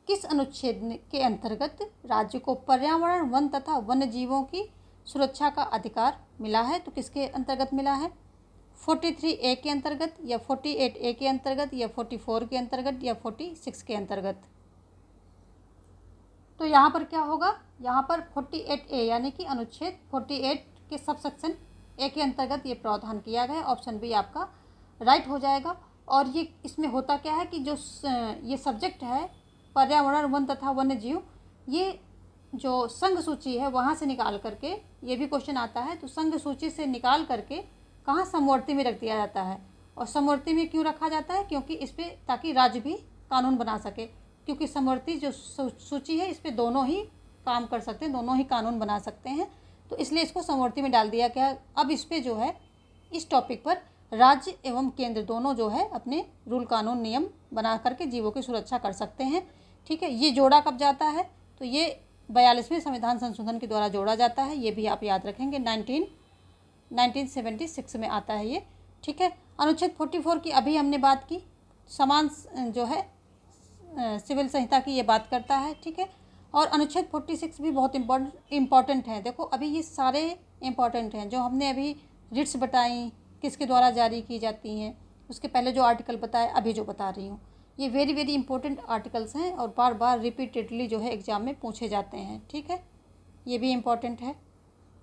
किस अनुच्छेद के अंतर्गत राज्य को पर्यावरण, वन तथा वन्य जीवों की सुरक्षा का अधिकार मिला है? तो किसके अंतर्गत मिला है? 43A के अंतर्गत, या 48A के अंतर्गत, या 44 के अंतर्गत, या 46 के अंतर्गत? तो यहाँ पर क्या होगा, यहाँ पर 48A यानी कि अनुच्छेद 48 के सब सेक्शन ए के अंतर्गत ये प्रावधान किया गया है। ऑप्शन बी आपका राइट हो जाएगा। और ये इसमें होता क्या है कि जो ये सब्जेक्ट है पर्यावरण, वन तथा वन्य जीव, ये जो संघ सूची है वहाँ से निकाल करके, ये भी क्वेश्चन आता है, तो संघ सूची से निकाल करके कहाँ समवर्ती में रख दिया जाता है। और समवर्ती में क्यों रखा जाता है? क्योंकि इस पर ताकि राज्य भी कानून बना सके, क्योंकि समवर्ती जो सूची है इस पर दोनों ही काम कर सकते हैं, दोनों ही कानून बना सकते हैं, तो इसलिए इसको समवर्ती में डाल दिया गया। अब इस पर जो है, इस टॉपिक पर राज्य एवं केंद्र दोनों जो है अपने रूल, कानून, नियम बना करके जीवों की सुरक्षा कर सकते हैं। ठीक है, ये जोड़ा कब जाता है? तो ये 42वें संविधान संशोधन के द्वारा जोड़ा जाता है। ये भी आप याद रखेंगे, 1976 में आता है ये। ठीक है, अनुच्छेद 44 की अभी हमने बात की, समान जो है सिविल संहिता की ये बात करता है। ठीक है, और अनुच्छेद 46 भी बहुत इम्पॉर्टेंट है। देखो अभी ये सारे इम्पॉर्टेंट हैं जो हमने अभी रिट्स बताई किसके द्वारा जारी की जाती हैं, उसके पहले जो आर्टिकल बताए, अभी जो बता रही हूँ, ये वेरी वेरी इंपॉर्टेंट आर्टिकल्स हैं और बार बार रिपीटेडली जो है एग्जाम में पूछे जाते हैं। ठीक है, ये भी इम्पॉर्टेंट है।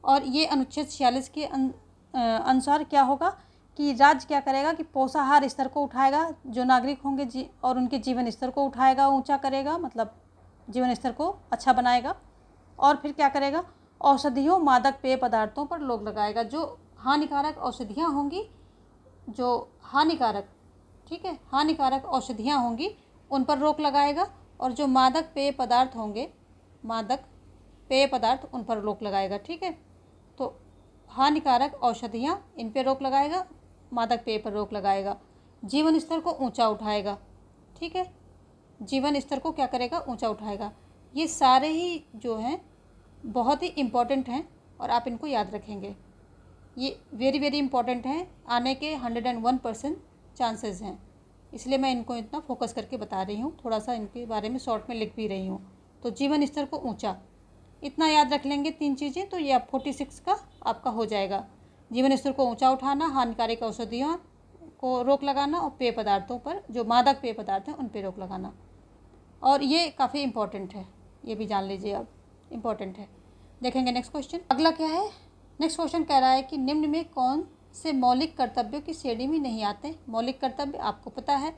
और ये अनुच्छेद 46 के अनुसार क्या होगा कि राज्य क्या करेगा कि पोषाहार स्तर को उठाएगा, जो नागरिक होंगे और उनके जीवन स्तर को उठाएगा, ऊंचा करेगा, मतलब जीवन स्तर को अच्छा बनाएगा। और फिर क्या करेगा, औषधियों, मादक पेय पदार्थों पर रोक लगाएगा। जो हानिकारक औषधियाँ होंगी, जो हानिकारक, ठीक है, हानिकारक औषधियाँ होंगी उन पर रोक लगाएगा। और जो मादक पेय पदार्थ होंगे, मादक पेय पदार्थ, उन पर रोक लगाएगा। ठीक है, तो हानिकारक औषधियाँ, इन पर रोक लगाएगा, मादक पेय पर रोक लगाएगा, जीवन स्तर को ऊंचा उठाएगा। ठीक है, जीवन स्तर को क्या करेगा, ऊंचा उठाएगा। ये सारे ही जो हैं बहुत ही इम्पॉर्टेंट हैं और आप इनको याद रखेंगे। ये वेरी वेरी इंपॉर्टेंट हैं, आने के 101% चांसेस हैं, इसलिए मैं इनको इतना फोकस करके बता रही हूँ। थोड़ा सा इनके बारे में शॉर्ट में लिख भी रही हूँ। तो जीवन स्तर को ऊंचा, इतना याद रख लेंगे 3 चीज़ें, तो ये 46 का आपका हो जाएगा। जीवन स्तर को ऊंचा उठाना, हानिकारक औषधियों को रोक लगाना, और पेय पदार्थों पर, जो मादक पेय पदार्थ हैं, उन पर रोक लगाना। और ये काफ़ी इम्पॉर्टेंट है, ये भी जान लीजिए आप, इम्पॉर्टेंट है। देखेंगे नेक्स्ट क्वेश्चन। अगला क्या है, नेक्स्ट क्वेश्चन कह रहा है कि निम्न में कौन से मौलिक कर्तव्यों की श्रेणी में नहीं आते? मौलिक कर्तव्य आपको पता है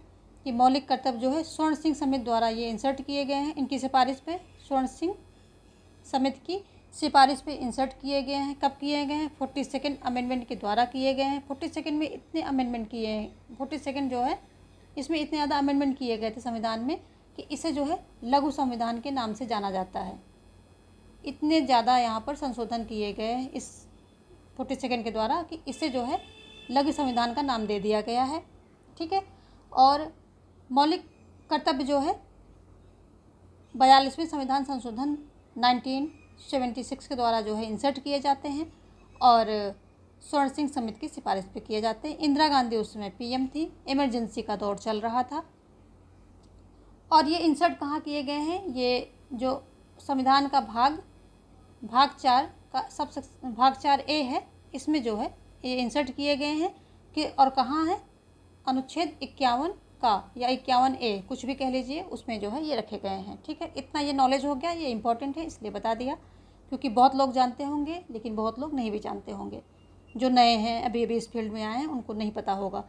कि मौलिक कर्तव्य जो है स्वर्ण सिंह समिति द्वारा ये इंसर्ट किए गए हैं। इनकी सिफारिश पे, स्वर्ण सिंह समिति की सिफारिश पे इंसर्ट किए गए हैं। कब किए गए हैं? 42nd अमेंडमेंट के द्वारा किए गए हैं। 42nd में इतने अमेंडमेंट किए हैं, 42nd जो है इसमें इतने ज़्यादा अमेंडमेंट किए गए थे संविधान में कि इसे जो है लघु संविधान के नाम से जाना जाता है। इतने ज़्यादा यहाँ पर संशोधन किए गए हैं इस 42nd के द्वारा कि इसे जो है लघु संविधान का नाम दे दिया गया है। ठीक है, और मौलिक कर्तव्य जो है 42वें संविधान संशोधन 1976 के द्वारा जो है इंसर्ट किए जाते हैं और स्वर्ण सिंह समिति की सिफारिश पे किए जाते हैं। इंदिरा गांधी उस समय पीएम थी, इमरजेंसी का दौर चल रहा था। और ये इंसर्ट कहाँ किए गए हैं? ये जो संविधान का भाग 4 का भाग 4A है, इसमें जो है ये इंसर्ट किए गए हैं कि, और कहाँ है, अनुच्छेद 51 का या 51A, कुछ भी कह लीजिए, उसमें जो है ये रखे गए हैं। ठीक है, इतना ये नॉलेज हो गया, ये इंपॉर्टेंट है इसलिए बता दिया, क्योंकि बहुत लोग जानते होंगे लेकिन बहुत लोग नहीं भी जानते होंगे। जो नए हैं, अभी अभी इस फील्ड में आए हैं, उनको नहीं पता होगा।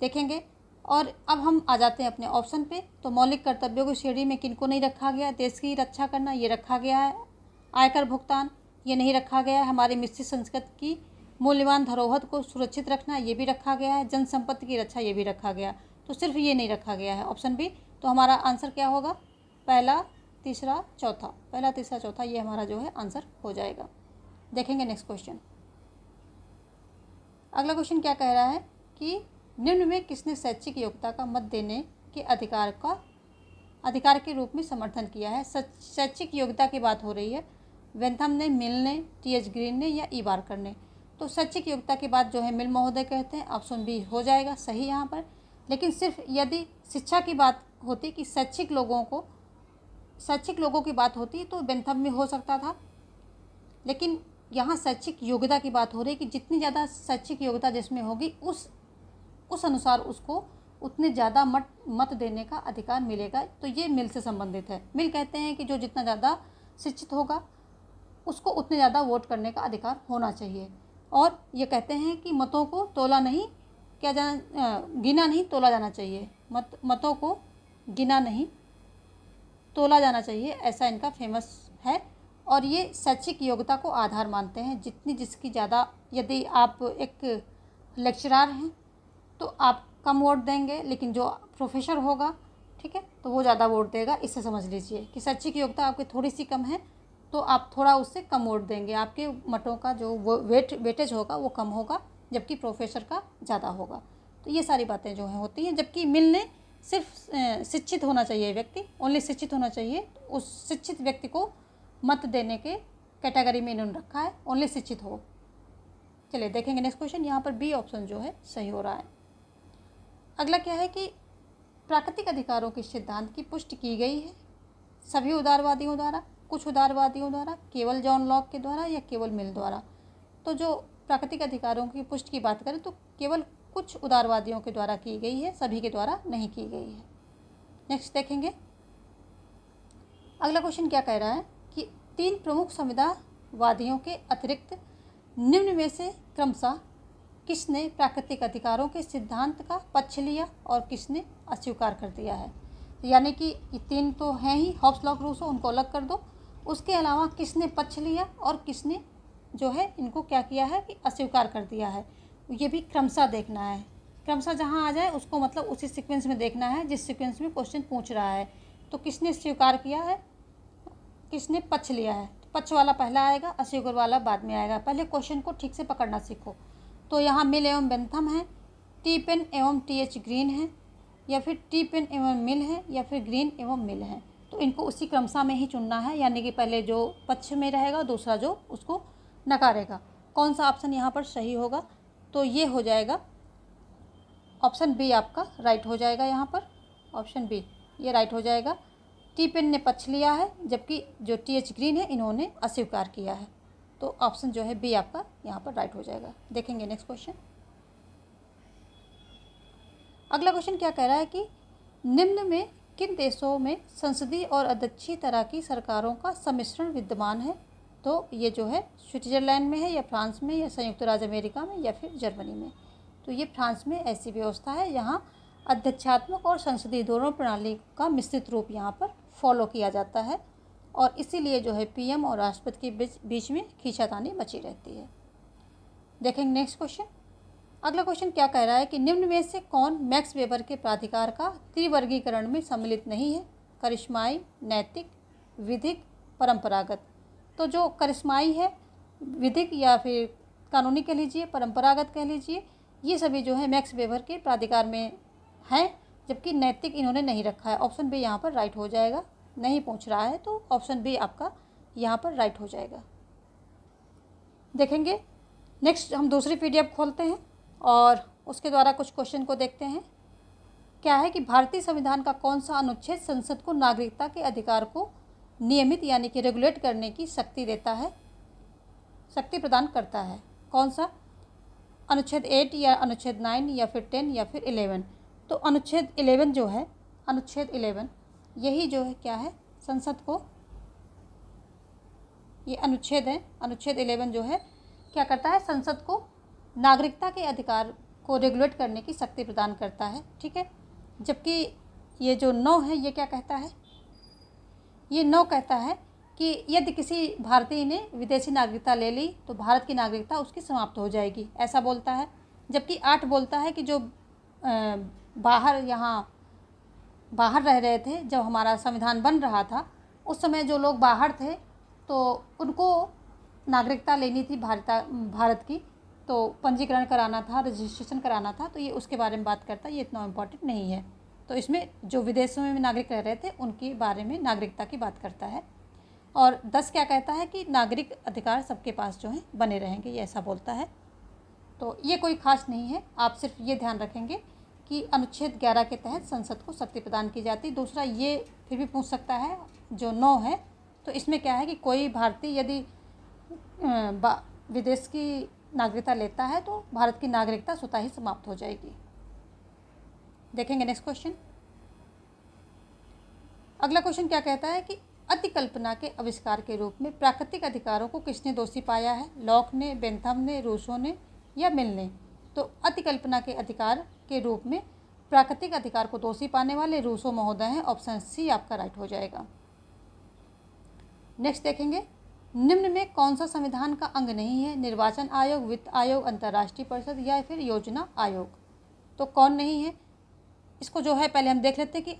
देखेंगे। और अब हम आ जाते हैं अपने ऑप्शन पे। तो मौलिक कर्तव्यों की श्रेणी में किनको नहीं रखा गया? देश की रक्षा करना, ये रखा गया है। आयकर भुगतान, ये नहीं रखा गया है। हमारी मिश्रित संस्कृति की मूल्यवान धरोहर को सुरक्षित रखना, ये भी रखा गया है। जन संपत्ति की रक्षा, ये भी रखा गया। तो सिर्फ ये नहीं रखा गया है, ऑप्शन बी। तो हमारा आंसर क्या होगा? पहला, तीसरा, चौथा। पहला, तीसरा, चौथा, ये हमारा जो है आंसर हो जाएगा। देखेंगे नेक्स्ट क्वेश्चन। अगला क्वेश्चन क्या कह रहा है कि निम्न में किसने शैक्षिक योग्यता का मत देने के अधिकार के रूप में समर्थन किया है? शैक्षिक योग्यता की बात हो रही है। वेंथम ने, मिल ने, टी.एच. ग्रीन ने या ई बार्कर ने? तो शैक्षिक योग्यता की बात जो है मिल महोदय कहते हैं। ऑप्शन बी हो जाएगा सही यहाँ पर। लेकिन सिर्फ यदि शिक्षा की बात होती कि शैक्षिक लोगों की बात होती तो बेंथम में हो सकता था। लेकिन यहाँ शैक्षिक योग्यता की बात हो रही कि जितनी ज़्यादा शैक्षिक योग्यता जिसमें होगी उस अनुसार उसको उतने ज़्यादा मत देने का अधिकार मिलेगा। तो ये मिल से संबंधित है। मिल कहते हैं कि जो जितना ज़्यादा शिक्षित होगा उसको उतने ज़्यादा वोट करने का अधिकार होना चाहिए। और ये कहते हैं कि मतों को गिना नहीं तोला जाना चाहिए। मतों को गिना नहीं तोला जाना चाहिए, ऐसा इनका फेमस है। और ये शैक्षिक योग्यता को आधार मानते हैं। जिसकी ज़्यादा, यदि आप एक लेक्चरार हैं तो आप कम वोट देंगे, लेकिन जो प्रोफेसर होगा, ठीक है, तो वो ज़्यादा वोट देगा। इससे समझ लीजिए कि शैक्षिक योग्यता आपकी थोड़ी सी कम है तो आप थोड़ा उससे कम वोट देंगे। आपके मतों का जो वेटेज होगा वो कम होगा, जबकि प्रोफेसर का ज़्यादा होगा। तो ये सारी बातें जो हैं होती हैं। जबकि मिल ने सिर्फ शिक्षित होना चाहिए व्यक्ति, ओनली शिक्षित होना चाहिए, उस शिक्षित व्यक्ति को मत देने के कैटेगरी में इन्होंने रखा है, ओनली शिक्षित हो। चलिए देखेंगे नेक्स्ट क्वेश्चन। यहाँ पर बी ऑप्शन जो है सही हो रहा है। अगला क्या है कि प्राकृतिक अधिकारों के सिद्धांत की पुष्टि की गई है सभी उदारवादियों द्वारा, कुछ उदारवादियों द्वारा, केवल जॉन लॉक के द्वारा या केवल मिल द्वारा? तो जो प्राकृतिक अधिकारों की पुष्टि की बात करें तो केवल कुछ उदारवादियों के द्वारा की गई है, सभी के द्वारा नहीं की गई है। नेक्स्ट देखेंगे। अगला क्वेश्चन क्या कह रहा है कि 3 प्रमुख संविधावादियों के अतिरिक्त निम्न में से क्रमशः किसने प्राकृतिक अधिकारों के सिद्धांत का पक्ष लिया और किसने अस्वीकार कर दिया है? यानी कि ये 3 तो हैं ही, हॉब्स, लॉक, रूसो, उनको अलग कर दो। उसके अलावा किसने पक्ष लिया और किसने जो है इनको क्या किया है कि अस्वीकार कर दिया है? ये भी क्रमशः देखना है। क्रमशः जहाँ आ जाए उसको मतलब उसी सीक्वेंस में देखना है जिस सीक्वेंस में क्वेश्चन पूछ रहा है। तो किसने स्वीकार किया है, किसने पक्ष लिया है? पक्ष वाला पहला आएगा, अस्वीकार वाला बाद में आएगा। पहले क्वेश्चन को ठीक से पकड़ना सीखो। तो यहाँ मिल एवं बेंथम है, टी पेन एवं टी.एच. ग्रीन है, या फिर टी पेन एवं मिल है, या फिर ग्रीन एवं मिल है। तो इनको उसी क्रमशः में ही चुनना है, यानी कि पहले जो पक्ष में रहेगा दूसरा जो उसको नकारेगा। कौन सा ऑप्शन यहाँ पर सही होगा? तो ये हो जाएगा ऑप्शन बी, आपका राइट हो जाएगा। यहाँ पर ऑप्शन बी ये राइट हो जाएगा। टी पेन ने पक्ष लिया है, जबकि जो टी.एच. ग्रीन है इन्होंने अस्वीकार किया है। तो ऑप्शन जो है बी आपका यहाँ पर राइट हो जाएगा। देखेंगे नेक्स्ट क्वेश्चन। अगला क्वेश्चन क्या कह रहा है कि निम्न में किन देशों में संसदीय और अध्यक्षीय तरह की सरकारों का सम्मिश्रण विद्यमान है? तो ये जो है स्विट्जरलैंड में है, या फ्रांस में, या संयुक्त राज्य अमेरिका में, या फिर जर्मनी में? तो ये फ्रांस में ऐसी व्यवस्था है यहाँ अध्यक्षात्मक और संसदीय दोनों प्रणाली का मिश्रित रूप यहाँ पर फॉलो किया जाता है, और इसीलिए जो है पीएम और राष्ट्रपति के बीच में खींचातानी मची रहती है। देखेंगे नेक्स्ट क्वेश्चन। अगला क्वेश्चन क्या कह रहा है कि निम्न में से कौन मैक्स वेबर के प्राधिकार का त्रिवर्गीकरण में सम्मिलित नहीं है? करिश्माई, नैतिक, विधिक, परंपरागत? तो जो करिश्माई है, विधिक या फिर कानूनी कह लीजिए, परंपरागत कह लीजिए, ये सभी जो है मैक्स वेबर के प्राधिकार में हैं, जबकि नैतिक इन्होंने नहीं रखा है। ऑप्शन बी यहाँ पर राइट हो जाएगा। नहीं पूछ रहा है तो ऑप्शन बी आपका यहाँ पर राइट हो जाएगा। देखेंगे नेक्स्ट, हम दूसरी पीडीएफ खोलते हैं और उसके द्वारा कुछ क्वेश्चन को देखते हैं। क्या है कि भारतीय संविधान का कौन सा अनुच्छेद संसद को नागरिकता के अधिकार को नियमित यानी कि रेगुलेट करने की शक्ति देता है, शक्ति प्रदान करता है? कौन सा? अनुच्छेद 8 या अनुच्छेद 9 या फिर 10 या फिर 11? तो अनुच्छेद 11 जो है, अनुच्छेद 11 यही जो है क्या है, संसद को, ये अनुच्छेद है, अनुच्छेद 11 जो है क्या करता है, संसद को नागरिकता के अधिकार को रेगुलेट करने की शक्ति प्रदान करता है, ठीक है। जबकि ये जो 9 है ये क्या कहता है, ये 9 कहता है कि यदि किसी भारतीय ने विदेशी नागरिकता ले ली तो भारत की नागरिकता उसकी समाप्त हो जाएगी, ऐसा बोलता है। जबकि 8 बोलता है कि जो बाहर रह रहे थे, जब हमारा संविधान बन रहा था उस समय जो लोग बाहर थे तो उनको नागरिकता लेनी थी भारत की, तो पंजीकरण कराना था, रजिस्ट्रेशन कराना था, तो ये उसके बारे में बात करता है। ये इतना इम्पोर्टेंट नहीं है। तो इसमें जो विदेशों में नागरिक रह रहे थे उनके बारे में नागरिकता की बात करता है। और 10 क्या कहता है कि नागरिक अधिकार सबके पास जो हैं बने रहेंगे, ये ऐसा बोलता है। तो ये कोई खास नहीं है, आप सिर्फ ये ध्यान रखेंगे कि अनुच्छेद 11 के तहत संसद को शक्ति प्रदान की जाती। दूसरा ये फिर भी पूछ सकता है, जो 9 है तो इसमें क्या है कि कोई भारतीय यदि विदेश की नागरिकता लेता है तो भारत की नागरिकता स्वतः ही समाप्त हो जाएगी। देखेंगे नेक्स्ट क्वेश्चन। अगला क्वेश्चन क्या कहता है कि अतिकल्पना के आविष्कार के रूप में प्राकृतिक अधिकारों को किसने दोषी पाया है, लॉक ने, बेंथम ने, रूसो ने या मिल ने। तो अतिकल्पना के अधिकार के रूप में प्राकृतिक अधिकार को दोषी पाने वाले रूसो महोदय हैं। ऑप्शन सी आपका राइट हो जाएगा। नेक्स्ट देखेंगे, निम्न में कौन सा संविधान का अंग नहीं है, निर्वाचन आयोग, वित्त आयोग, अंतर्राष्ट्रीय परिषद या फिर योजना आयोग। तो कौन नहीं है, इसको जो है पहले हम देख लेते हैं कि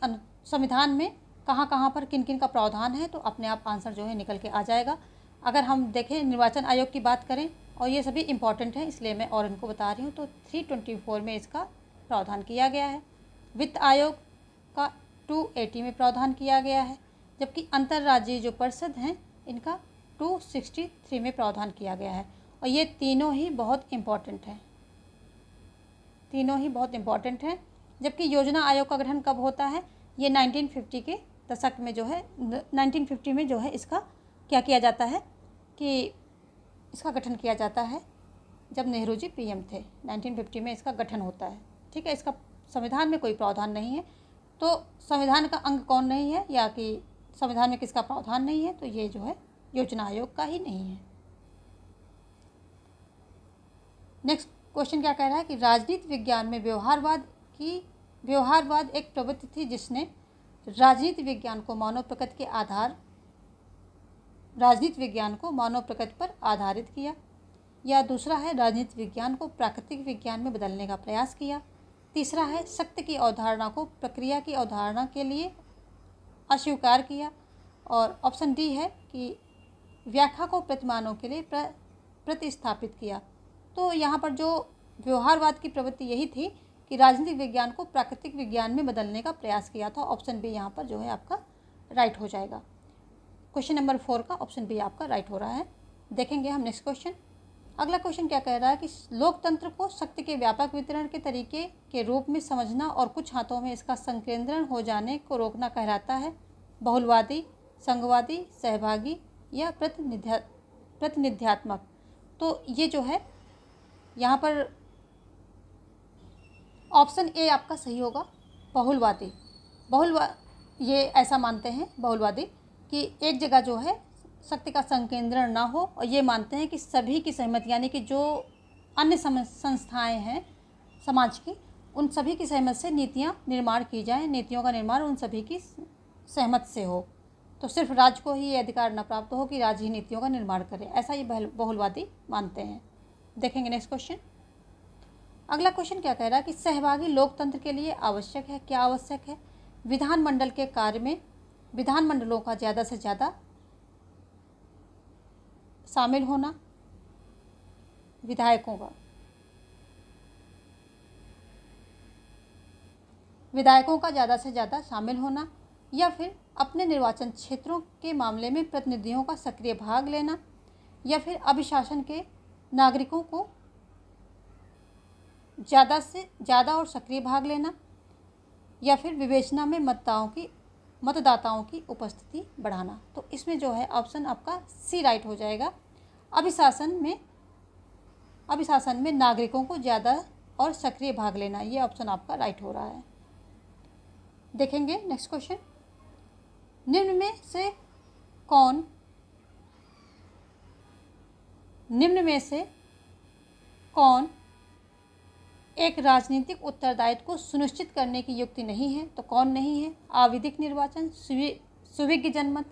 संविधान में कहाँ कहाँ पर किन किन का प्रावधान है, तो अपने आप आंसर जो है निकल के आ जाएगा। अगर हम देखें निर्वाचन आयोग की बात करें, और ये सभी इंपॉर्टेंट हैं इसलिए मैं और इनको बता रही हूँ, तो 324 में इसका प्रावधान किया गया है। वित्त आयोग का 280 में प्रावधान किया गया है, जबकि अंतर्राज्यीय जो परिषद हैं इनका 263 में प्रावधान किया गया है। और ये तीनों ही बहुत इम्पॉर्टेंट हैं, तीनों ही बहुत इम्पॉर्टेंट हैं। जबकि योजना आयोग का गठन कब होता है, ये 1950 के दशक में जो है 1950 में जो है इसका क्या किया जाता है कि इसका गठन किया जाता है जब नेहरू जी पीएम थे। 1950 में इसका गठन होता है, ठीक है। इसका संविधान में कोई प्रावधान नहीं है, तो संविधान का अंग कौन नहीं है या कि संविधान में किसका प्रावधान नहीं है, तो ये जो है योजना आयोग का ही नहीं है। नेक्स्ट क्वेश्चन क्या कह रहा है कि राजनीति विज्ञान में व्यवहारवाद एक प्रवृत्ति थी जिसने राजनीति विज्ञान को मानव प्रकृति पर आधारित किया। या दूसरा है राजनीति विज्ञान को प्राकृतिक विज्ञान में बदलने का प्रयास किया। तीसरा है सत्य की अवधारणा को प्रक्रिया की अवधारणा के लिए अस्वीकार किया। और ऑप्शन डी है कि व्याख्या को प्रतिमानों के लिए प्रतिस्थापित किया। तो यहाँ पर जो व्यवहारवाद की प्रवृत्ति यही थी कि राजनीतिक विज्ञान को प्राकृतिक विज्ञान में बदलने का प्रयास किया था। ऑप्शन बी यहाँ पर जो है आपका राइट हो जाएगा। क्वेश्चन नंबर 4 का ऑप्शन बी आपका राइट हो रहा है। देखेंगे हम नेक्स्ट क्वेश्चन। अगला क्वेश्चन क्या कह रहा है कि लोकतंत्र को शक्ति के व्यापक वितरण के तरीके के रूप में समझना और कुछ हाथों में इसका संकेंद्रण हो जाने को रोकना कहलाता है। बहुलवादी, संघवादी, सहभागी या प्रतिनिध्यात्मक। तो ये जो है यहाँ पर ऑप्शन ए आपका सही होगा, बहुलवादी। ये ऐसा मानते हैं बहुलवादी कि एक जगह जो है शक्ति का संकेंद्रण ना हो, और ये मानते हैं कि सभी की सहमति, यानी कि जो अन्य संस्थाएं हैं समाज की, उन सभी की सहमत से नीतियाँ निर्माण की जाएं, नीतियों का निर्माण उन सभी की सहमत से हो। तो सिर्फ राज्य को ही ये अधिकार न प्राप्त हो कि राज्य ही नीतियों का निर्माण करे, ऐसा ये बहुलवादी मानते हैं। देखेंगे नेक्स्ट क्वेश्चन। अगला क्वेश्चन क्या कह रहा है कि सहभागी लोकतंत्र के लिए आवश्यक है, क्या आवश्यक है, विधानमंडल के कार्य में विधानमंडलों का ज़्यादा से ज़्यादा शामिल होना, विधायकों का ज़्यादा से ज़्यादा शामिल होना, या फिर अपने निर्वाचन क्षेत्रों के मामले में प्रतिनिधियों का सक्रिय भाग लेना, या फिर अभिशासन के नागरिकों को ज़्यादा से ज़्यादा और सक्रिय भाग लेना, या फिर विवेचना में मतदाताओं की उपस्थिति बढ़ाना। तो इसमें जो है ऑप्शन आपका सी राइट हो जाएगा। अभिशासन में नागरिकों को ज़्यादा और सक्रिय भाग लेना, ये ऑप्शन आपका राइट हो रहा है। देखेंगे नेक्स्ट क्वेश्चन। निम्न में से कौन एक राजनीतिक उत्तरदायित्व को सुनिश्चित करने की युक्ति नहीं है, तो कौन नहीं है? आविधिक निर्वाचन, सुविज्ञ जनमत,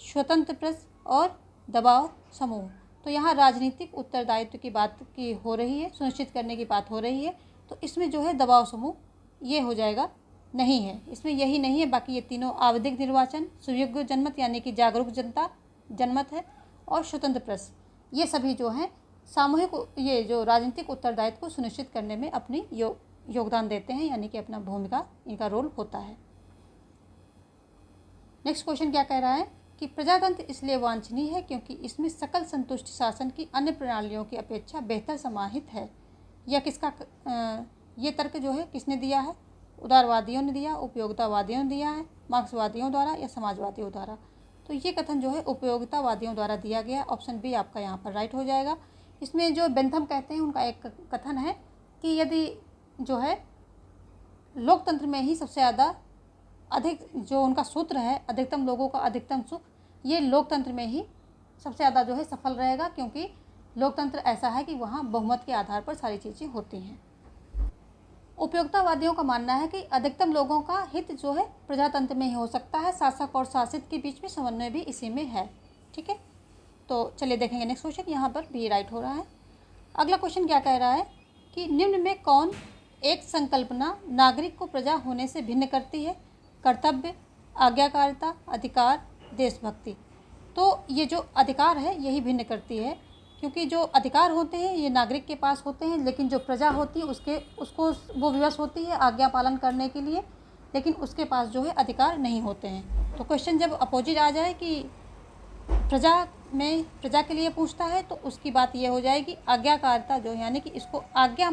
स्वतंत्र प्रेस और दबाव समूह। तो यहाँ राजनीतिक उत्तरदायित्व की बात की हो रही है, सुनिश्चित करने की बात हो रही है, तो इसमें जो है दबाव समूह ये हो जाएगा, नहीं है, इसमें यही नहीं है। बाकी ये तीनों आविधिक निर्वाचन, सुविज्ञ जनमत यानी कि जागरूक जनता जनमत है, और स्वतंत्र प्रेस, ये सभी जो हैं सामूहिक ये जो राजनीतिक उत्तरदायित्व को सुनिश्चित करने में अपनी योगदान देते हैं, यानी कि अपना भूमिका, इनका रोल होता है। नेक्स्ट क्वेश्चन क्या कह रहा है कि प्रजातंत्र इसलिए वांछनीय है क्योंकि इसमें सकल संतुष्ट शासन की अन्य प्रणालियों की अपेक्षा बेहतर समाहित है। यह किसका ये तर्क जो है किसने दिया है? उदारवादियों ने दिया, उपयोगितावादियों ने दिया है, मार्क्सवादियों द्वारा या समाजवादियों द्वारा? तो ये कथन जो है उपयोगितावादियों द्वारा दिया गया है। ऑप्शन बी आपका यहाँ पर राइट हो जाएगा। इसमें जो बेंथम कहते हैं उनका एक कथन है कि यदि जो है लोकतंत्र में ही सबसे ज़्यादा अधिक जो उनका सूत्र है, अधिकतम लोगों का अधिकतम सुख, ये लोकतंत्र में ही सबसे ज़्यादा जो है सफल रहेगा, क्योंकि लोकतंत्र ऐसा है कि वहाँ बहुमत के आधार पर सारी चीज़ें होती हैं। उपयोगितावादियों का मानना है कि अधिकतम लोगों का हित जो है प्रजातंत्र में ही हो सकता है, शासक और शासित के बीच में समन्वय भी इसी में है। ठीक है, तो चलिए देखेंगे नेक्स्ट क्वेश्चन। यहाँ पर भी राइट हो रहा है। अगला क्वेश्चन क्या कह रहा है कि निम्न में कौन एक संकल्पना नागरिक को प्रजा होने से भिन्न करती है? कर्तव्य, आज्ञाकारिता, अधिकार, देशभक्ति। तो ये जो अधिकार है यही भिन्न करती है, क्योंकि जो अधिकार होते हैं ये नागरिक के पास होते हैं, लेकिन जो प्रजा होती है उसको वो विवश होती है आज्ञा पालन करने के लिए, लेकिन उसके पास जो है अधिकार नहीं होते हैं। तो क्वेश्चन जब अपोजिट आ जाए कि प्रजा के लिए पूछता है, तो उसकी बात ये हो जाएगी आज्ञाकारिता, जो यानी कि इसको आज्ञा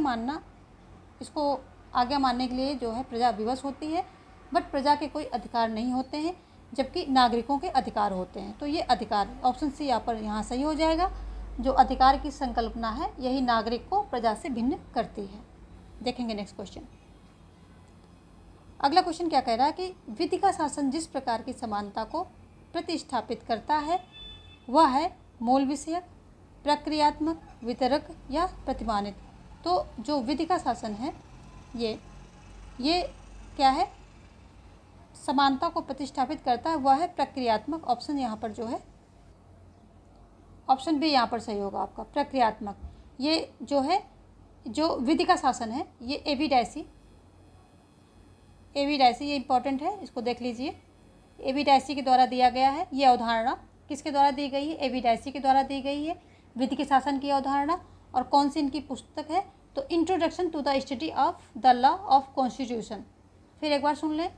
मानने के लिए जो है प्रजा विवश होती है, बट प्रजा के कोई अधिकार नहीं होते हैं, जबकि नागरिकों के अधिकार होते हैं। तो ये अधिकार, ऑप्शन सी यहाँ सही हो जाएगा। जो अधिकार की संकल्पना है यही नागरिक को प्रजा से भिन्न करती है। देखेंगे नेक्स्ट क्वेश्चन। अगला क्वेश्चन क्या कह रहा है कि विधि का शासन जिस प्रकार की समानता को प्रतिस्थापित करता है वह है मूल विषयक, प्रक्रियात्मक, वितरक या प्रतिमानित। तो जो विधि का शासन है ये क्या है? समानता को प्रतिस्थापित करता है, वह है प्रक्रियात्मक। ऑप्शन यहाँ पर जो है ऑप्शन बी यहाँ पर सही होगा आपका, प्रक्रियात्मक। ये जो है जो विधि का शासन है ये एविडेसी ये इंपॉर्टेंट है, इसको देख लीजिए। एविडेसी के द्वारा दिया गया है। ये अवधारणा किसके द्वारा दी गई है? एविडेसी के द्वारा दी गई है विधि के शासन की अवधारणा। और कौन सी इनकी पुस्तक है? तो introduction to the study of the law of constitution. फिर एक बार सुन लें,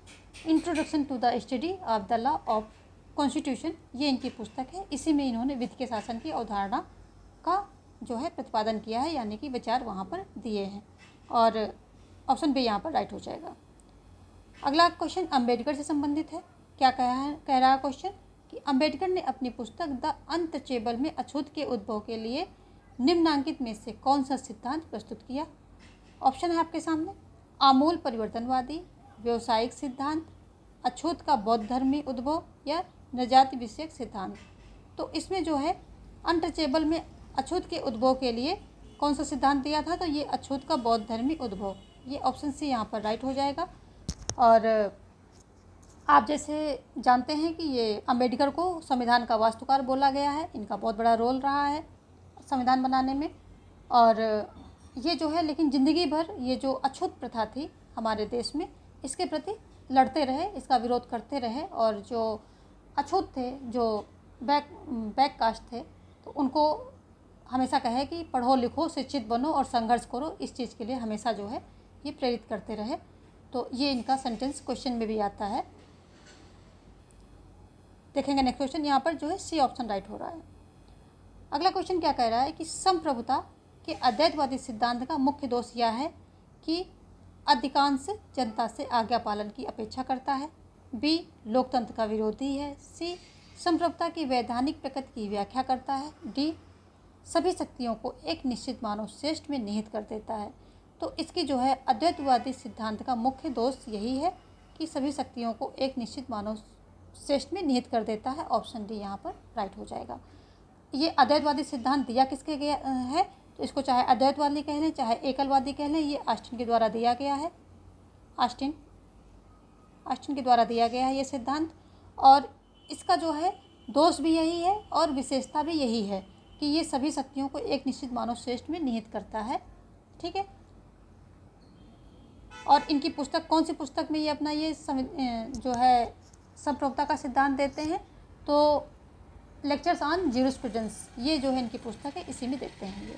introduction to the study of the law of constitution, ये इनकी पुस्तक है। इसी में इन्होंने विधि के शासन की अवधारणा का जो है प्रतिपादन किया है, यानी कि विचार वहाँ पर दिए हैं। और ऑप्शन बी यहाँ पर राइट हो जाएगा। अगला क्वेश्चन अम्बेडकर से संबंधित है। क्या कह रहा है क्वेश्चन कि अम्बेडकर ने अपनी पुस्तक द अनटचेबल में अछूत के उद्भव के लिए निम्नांकित में से कौन सा सिद्धांत प्रस्तुत किया? ऑप्शन है आपके सामने, आमूल परिवर्तनवादी, व्यवसायिक सिद्धांत, अछूत का बौद्ध धर्मी उद्भव या नजाति विषयक सिद्धांत। तो इसमें जो है अनटचेबल में अछूत के उद्भव के लिए कौन सा सिद्धांत दिया था? तो ये अछूत का बौद्ध धर्मी उद्भव, ये ऑप्शन सी यहाँ पर राइट हो जाएगा। और आप जैसे जानते हैं कि ये अम्बेडकर को संविधान का वास्तुकार बोला गया है, इनका बहुत बड़ा रोल रहा है संविधान बनाने में। और ये जो है लेकिन ज़िंदगी भर ये जो अछूत प्रथा थी हमारे देश में, इसके प्रति लड़ते रहे, इसका विरोध करते रहे। और जो अछूत थे, जो बैक कास्ट थे, तो उनको हमेशा कहे कि पढ़ो लिखो, शिक्षित बनो और संघर्ष करो। इस चीज़ के लिए हमेशा जो है ये प्रेरित करते रहे। तो ये इनका सेंटेंस क्वेश्चन में भी आता है। देखेंगे नेक्स्ट क्वेश्चन। यहाँ पर जो है सी ऑप्शन राइट हो रहा है। अगला क्वेश्चन क्या कह रहा है कि संप्रभुता के अद्वैतवादी सिद्धांत का मुख्य दोष यह है कि अधिकांश जनता से आज्ञा पालन की अपेक्षा करता है। बी, लोकतंत्र का विरोधी है। सी, संप्रभुता की वैधानिक प्रकृति की व्याख्या करता है। डी, सभी शक्तियों को एक निश्चित मानव श्रेष्ठ में निहित कर देता है। तो इसकी जो है अद्वैतवादी सिद्धांत का मुख्य दोष यही है कि सभी शक्तियों को एक निश्चित मानव श्रेष्ठ में निहित कर देता है। ऑप्शन डी यहाँ पर राइट हो जाएगा। ये अद्वैतवादी सिद्धांत दिया किसके गया है? तो इसको चाहे अद्वैतवादी कह लें चाहे एकलवादी कह लें, ये ऑस्टिन के द्वारा दिया गया है। ऑस्टिन के द्वारा दिया गया है ये सिद्धांत। और इसका जो है दोष भी यही है और विशेषता भी यही है कि ये सभी शक्तियों को एक निश्चित मानव श्रेष्ठ में निहित करता है। ठीक है, और इनकी पुस्तक कौन सी पुस्तक में ये अपना ये जो है संप्रभुता का सिद्धांत देते हैं, तो लेक्चर्स ऑन ज्यूरिस्प्रूडेंस, ये जो है इनकी पुस्तक है, इसी में देते हैं ये।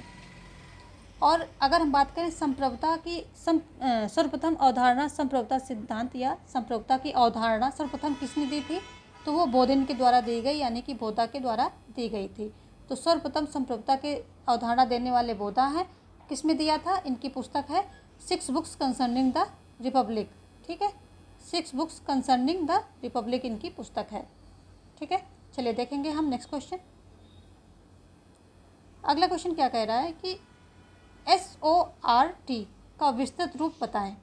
और अगर हम बात करें संप्रभुता की, सर्वप्रथम अवधारणा संप्रभुता सिद्धांत या संप्रभुता की अवधारणा सर्वप्रथम किसने दी थी, तो वो बोधिन के द्वारा दी गई, यानी कि बोधा के द्वारा दी गई थी। तो सर्वप्रथम संप्रभुता के अवधारणा देने वाले बोधा हैं। किसमें दिया था, इनकी पुस्तक है 6 बुक्स कंसर्निंग द रिपब्लिक। ठीक है, 6 बुक्स कंसर्निंग द रिपब्लिक इनकी पुस्तक है। ठीक है, चलिए देखेंगे हम नेक्स्ट क्वेश्चन। अगला क्वेश्चन क्या कह रहा है कि SORT का विस्तृत रूप बताएं।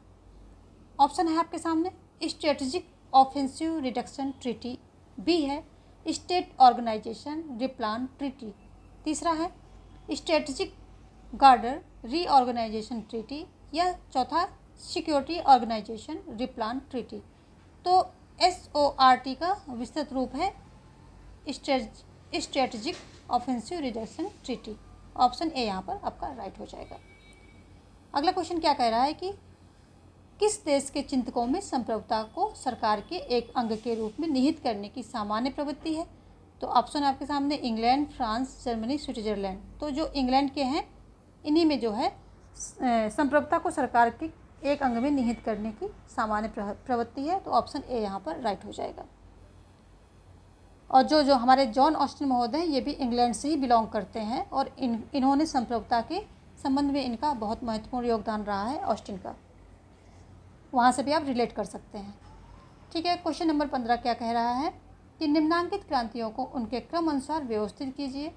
ऑप्शन है आपके सामने, strategic offensive reduction treaty, B है स्टेट ऑर्गेनाइजेशन रिप्लान ट्रीटी, तीसरा है स्ट्रेटेजिक गार्डर रीऑर्गेनाइजेशन ट्रीटी, या चौथा सिक्योरिटी ऑर्गेनाइजेशन रिप्लान ट्रीटी। तो SORT का विस्तृत रूप है strategic offensive reduction treaty. Option A यहाँ पर आपका राइट हो जाएगा। अगला क्वेश्चन क्या कह रहा है कि किस देश के चिंतकों में संप्रभुता को सरकार के एक अंग के रूप में निहित करने की सामान्य प्रवृत्ति है। तो ऑप्शन आपके सामने इंग्लैंड, फ्रांस, जर्मनी, स्विट्जरलैंड। तो जो इंग्लैंड के हैं इन्हीं में जो है संप्रभुता को सरकार के एक अंग में निहित करने की सामान्य प्रवृत्ति है। तो ऑप्शन ए यहाँ पर राइट हो जाएगा। और जो हमारे जॉन ऑस्टिन महोदय हैं, ये भी इंग्लैंड से ही बिलोंग करते हैं और इन्होंने संप्रभुता के संबंध में इनका बहुत महत्वपूर्ण योगदान रहा है ऑस्टिन का, वहाँ से भी आप रिलेट कर सकते हैं। ठीक है, क्वेश्चन नंबर 15 क्या कह रहा है कि निम्नांकित क्रांतियों को उनके क्रम अनुसार व्यवस्थित कीजिए।